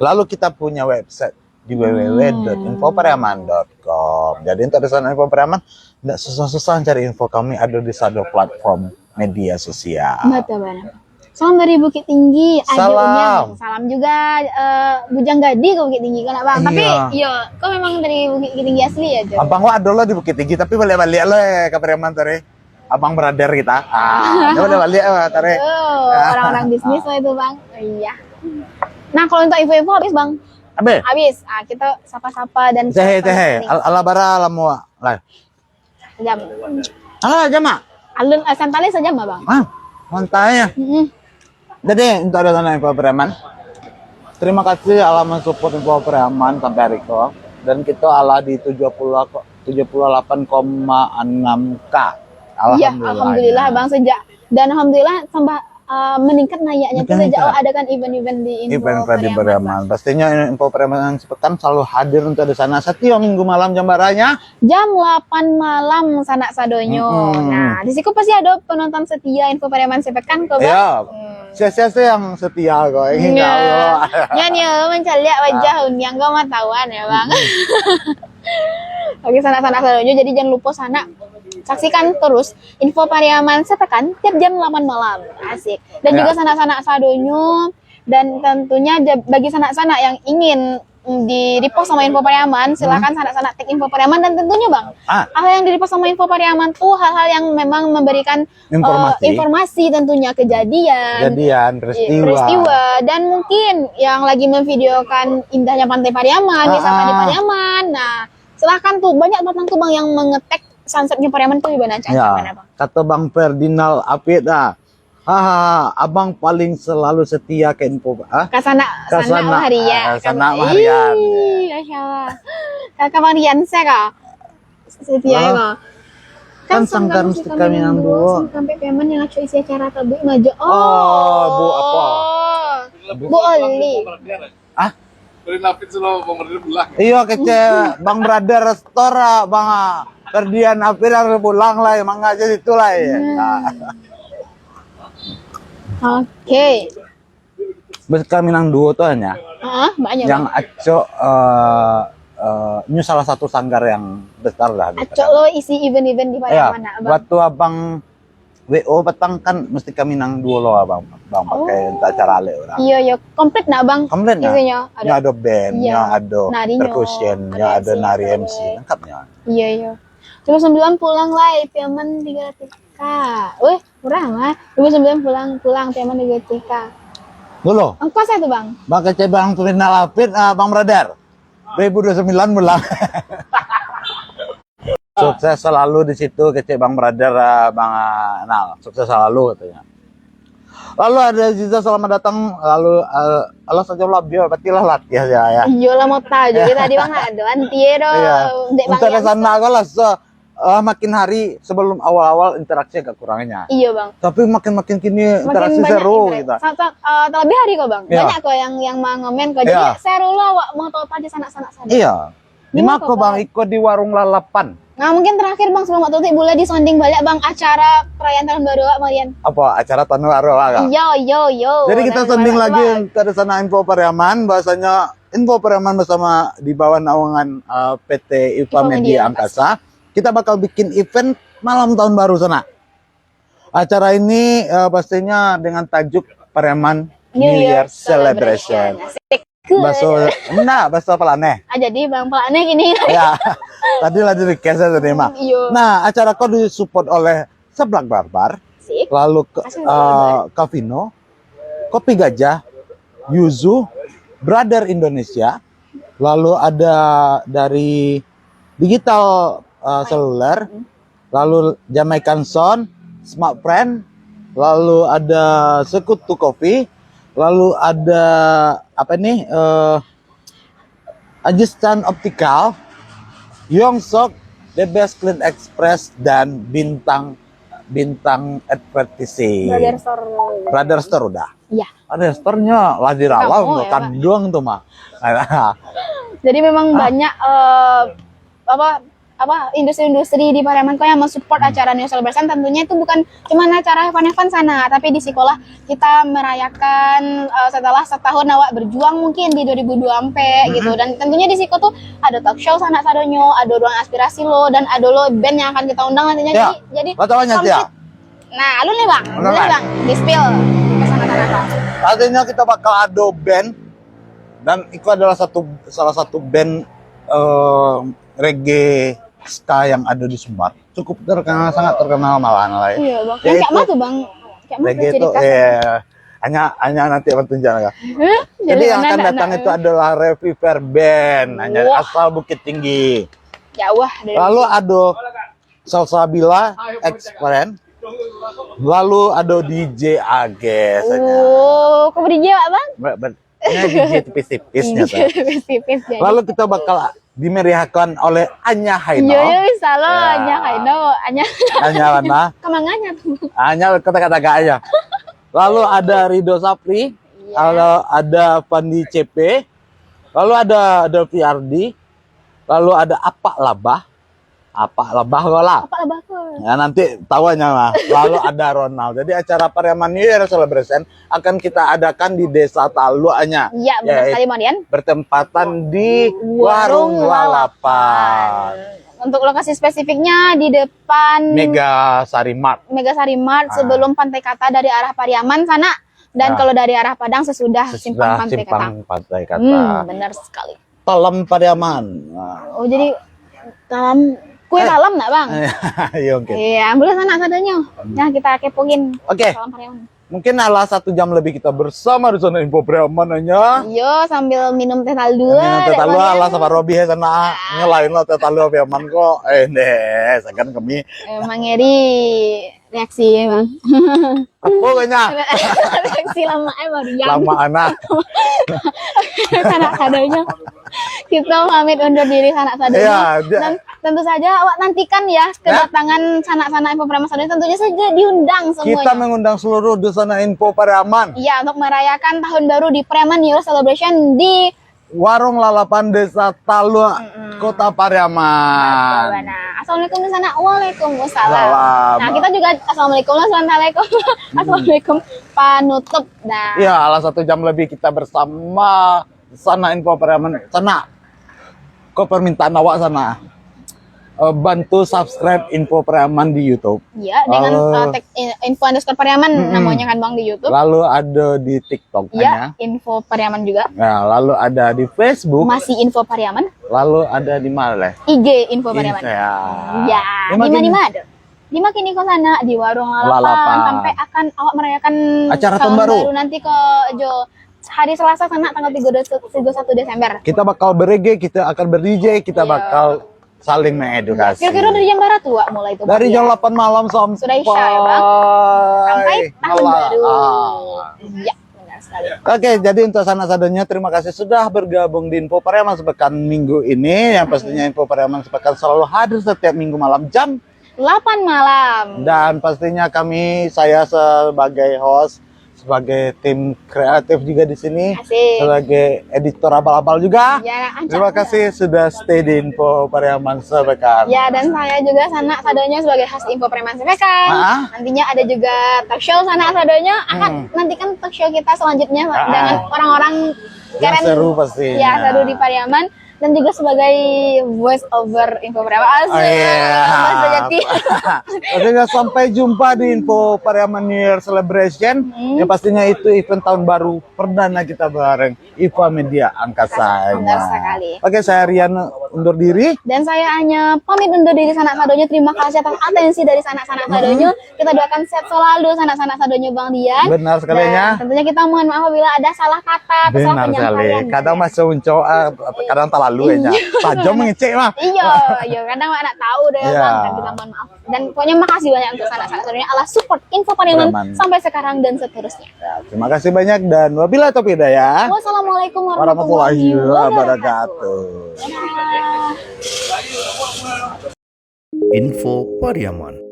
lalu kita punya website di www.infopariaman.com. Jadi untuk di sana Info Pariaman, tidak susah-susah cari info kami ada di satu platform media sosial. Betul banget. Salam dari Bukit Tinggi, Salam. Salam juga Bujang Gadi ke Bukit Tinggi kan Bang. Tapi Iya. kok memang dari Bukit Tinggi asli ya, Jo? Abang wa adalah di Bukit Tinggi tapi balik-balik lo ke Pariaman tare. Abang brother kita. Balik-balik tare. Orang-orang bisnis lah itu Bang. Iya. Nah, kalau untuk info-info habis Bang. Habis. Kita sapa-sapa dan Teh. Ala bara alamu. Lah. Jam. Jama. Alun santale saja Bang. Mantanya. Jadi untuk ada sana Info Pariaman. Terima kasih ala mensupport Info Pariaman sampai hari ini. Dan kita ala di 78,6K. Iya, alhamdulillah Bang sejak dan alhamdulillah tambah meningkat naiknya tuh sejak adakan event-event di Info Pariaman. Pastinya Info Pariaman sepekan selalu hadir untuk di sana setiap minggu malam jam baranya jam 8 malam sanak sadonyo. Nah, di situ pasti ada penonton setia Info Pariaman sepekan kok Bang. Iya. Saya yang setia kok. Nyanyi mencaliak wajah yang gak matawan ya Bang. Oke sanak-sanak sadonyo, jadi jangan lupa sana saksikan terus Info Pariaman sepekan tiap jam 8 malam. Asik. Dan juga sanak-sanak sadonyo dan tentunya bagi sanak-sanak yang ingin di repost sama Info Pariaman, silakan sanak-sanak tag Info Pariaman, dan tentunya Bang, hal yang di repost sama Info Pariaman tuh hal-hal yang memang memberikan informasi tentunya, kejadian, peristiwa, dan mungkin yang lagi memvideokan indahnya Pantai Pariaman, wisata di Pariaman. Nah, silakan tuh, banyak batang tuh Bang yang mengetek sunsetnya Pariaman tuh gimana Bang? Kata Bang Ferdinand Apit, abang paling selalu setia ke info. Kasana Maharian. Kasana Maharian. Masya Allah. Kakak Marian saya setia ya. Kan sangkar mesti kami nang dua. Sampai pemen yang ngaco isi acara tabu maju. Bu apa? Bu Oli. Beri lapin selalu pemerintah pulang. Iya kece Bang Brother Store Bang Ferdian Apir harus pulang lah, emang aja situ lah ya. Oke. Bes kami nang dua tuh hanya. Banyak. Yang aco ini salah satu sanggar yang besar lah. Aco lo isi event-event di Pariaman Abang. Waktu abang WO petang kan mesti kami nang dua lo abang pakai untuk acara ale orang. Iya, komplit nah Bang. Komplit nah. Isinya ada band, ada percussion, ada nari MC, lengkapnya. Iya. 29 pulang lah, Piaman 3 Wih, kurang lah. 29 pulang Piaman 3 Dulu. Ongkos ya tuh Bang? Bang kece Bang Ferdinand Apit, Bang Brother 2029 pulang. Sukses selalu di situ kece Bang Brother, Bang Nal. Sukses selalu katanya. Lalu ada juga selamat datang, lalu Allah saja labio, batilah latih ya. Iya lah mau tahu jadi tadi Bang ada antiero. Dek Bang. Untuk sana lah makin hari sebelum awal-awal interaksi agak kurangnya. Iya Bang. Tapi makin kini interaksi seru gitu. Terlebih hari kok Bang. Banyak kok yang mau ngomen kok. Jadi seru lah mau tahu aja sana-sana. Iya. Di mana kok Bang ikut di warung lalapan? Nah mungkin terakhir Bang sebelum waktu itu boleh disonding balik Bang acara perayaan tahun baru Marian. Apa acara tahun baru Kak? Yo. Jadi kita sonding lagi ke sana Info Pariaman, bahasanya Info Pariaman bersama di bawah naungan PT IPA Media Angkasa. Kita bakal bikin event malam tahun baru sana. Acara ini pastinya dengan tajuk Pariaman New Year Celebration. Bahasa Pelane. Jadi Bang Pelane gini. Ya, tadi lagi request saya terima. Nah, acara kau disupport oleh Seblak Barbar, lalu Kavino, Kopi Gajah, Yuzu, Brother Indonesia, lalu ada dari Digital Seluler, lalu Jamaican Sound, Smart Friend, lalu ada Sekutu Kopi, lalu ada apa nih Ajistan Optical, Yongsok, The Best Clean Express, dan Bintang Advertising. Brother Store udah. Iya. Brother Store-nya lagi rawa kan doang tuh mah. Jadi memang banyak industri-industri di Pariaman kok yang mensupport acara New Celebration. Tentunya itu bukan cuma acara fun sana, tapi di sekolah kita merayakan setelah setahun awak berjuang mungkin di 2020 gitu. Dan tentunya di sekolah tuh ada talk show sana sadonyo, ada ruang aspirasi lo, dan ada lo band yang akan kita undang nantinya. Ya. Jadi ya. Nah, lu nih Bang, di spill ke sana. Artinya kita bakal ada band, dan itu adalah salah satu band reggae ska yang ada di Sumbar, cukup terkenal, sangat terkenal malahan lah. Iya Bang. Kayak mana tuh Bang? Reggae itu hanya nanti akan tunjukkan ya. Jadi yang akan datang itu adalah Reviver Band, hanya asal Bukit Tinggi. Jauh. Lalu ada Salsabila Experience, lalu ada DJ Ages. Kok DJ Pak Bang? DJ tipis-tipisnya. Lalu kita bakal dimeriahkan oleh Anya Haino. Iya bisa loh, Anya Haino, Anya mana? Kemanganya tuh. Anya kata-kata aja. Lalu ada Rido Sapri, lalu ada Pandi CP, lalu ada Delvi Ardi, lalu ada Apa Labah lah. Ya nanti tahuannya lah. Lalu ada Ronald. Jadi acara Pariaman New Year Celebration akan kita adakan di Desa Taluanya. Iya, benar sekali Marian. Bertempatan di Warung Lalapan. Untuk lokasi spesifiknya di depan Mega Sari Mart sebelum Pantai Kata dari arah Pariaman sana. Dan kalau dari arah Padang sesudah simpang Pantai Kata. Pantai Kata. Benar sekali. talam Pariaman. Nah. Oh jadi talam kue talam nggak bang? Iya oke. Iya, boleh sana sadanya. Nah kita kepoin. Oke. Talam Pariaman. Mungkin ala 1 jam lebih kita bersama di zona info Pariaman aja. Yo sambil minum teh talua. Minum teh talua ala sama Robi ya sana ngelain lo teh talua Pariaman kok. Deh, segan kami. Emang ngeri reaksi emang. Apa kayaknya? Reaksi lama baru yang. Lama anak. Sanak sadanya. Kita pamit undur diri sanak sadanya. Iya, Dan tentu saja awak nantikan ya kedatangan sanak-sanak info Pariaman sadanya tentunya saja diundang semuanya. Kita mengundang seluruh zona info Pariaman. Iya, untuk merayakan tahun baru di Pariaman New Year Celebration di Warung Lalapan Desa Talua, Kota Pariaman. Nah, assalamualaikum di sana. Waalaikumsalam. Salam. Nah, kita juga assalamualaikum, assalamualaikum, assalamualaikum panutup. Nah, Iya, ala 1 jam lebih kita bersama sana info Pariaman. Sana, kok permintaan awak sana? Bantu subscribe info Pariaman di YouTube. ya dengan tag info underscore Pariaman namanya kan bang di YouTube. Lalu ada di TikTok Ya, info Pariaman juga. Nah, lalu ada di Facebook. Masih info Pariaman. Lalu ada di mana? IG info Pariaman. Ya. Ya, di mana ada? Di makin di sana di warung lalapan Lalapan. sampai akan awak merayakan Acara tahun tahun baru. nanti ke Jo hari Selasa sana tanggal 31 Desember. Kita bakal berege, kita akan ber-DJ, kita Iya. bakal saling mengedukasi. Kira-kira dari jam berapa tuh Wak, mulai itu? Dari Bang, jam ya? 8 malam sampai Sudah Isya ya, Bang? Sampai tahun malam. baru. Ah. Ya, benar sekali. Oke, jadi untuk sana sadanya terima kasih sudah bergabung di Info Pariaman sepekan minggu ini. Yang pastinya Info Pariaman sepekan selalu hadir setiap minggu malam jam. 8 malam. Dan pastinya saya sebagai host, sebagai tim kreatif juga di sini, Asik. sebagai editor abal-abal juga. Ya, ancam. Terima kasih sudah stay di Info Pariaman sepekan. Ya, dan saya juga sana sadanya sebagai host info Pariaman Sepekan. Ah. Nantinya ada juga talk show sana sadanya akan nantikan talk show kita selanjutnya dengan orang-orang Yang seru pastinya. Ya, seru di Pariaman. Dan juga sebagai voice over info Pariaman. Asik. Oh, iya. Bahasa Jati. Oke, sampai jumpa di Info Pariaman New Year Celebration. Yang pastinya itu event tahun baru perdana kita bareng IFA Media Angkasa. Benar sekali. Oke, saya Rian undur diri. Dan saya hanya pamit undur diri sanak sadonya. Terima kasih atas atensi dari sanak-sanak sadonya. Kita doakan sehat selalu sanak-sanak sadonya Bang Dian. Benar sekali ya. Dan tentunya kita mohon maaf apabila ada salah kata atau salah Benar sekali. penyampaian. Kadang masih mencoba, kadang tak lalu aja. Tajam mengecek mah. Iya, kadang anak tahu deh Iya. Bang. Dan kita mohon maaf. Dan pokoknya makasih banyak untuk sanak-sanak sadonya ala support info Pariaman Pariaman. sampai sekarang dan seterusnya. Ya, terima kasih banyak dan wabillahi taufiq hidayah. Wassalamualaikum Warahmatullahi wabarakatuh. Dadah. Info Pariaman.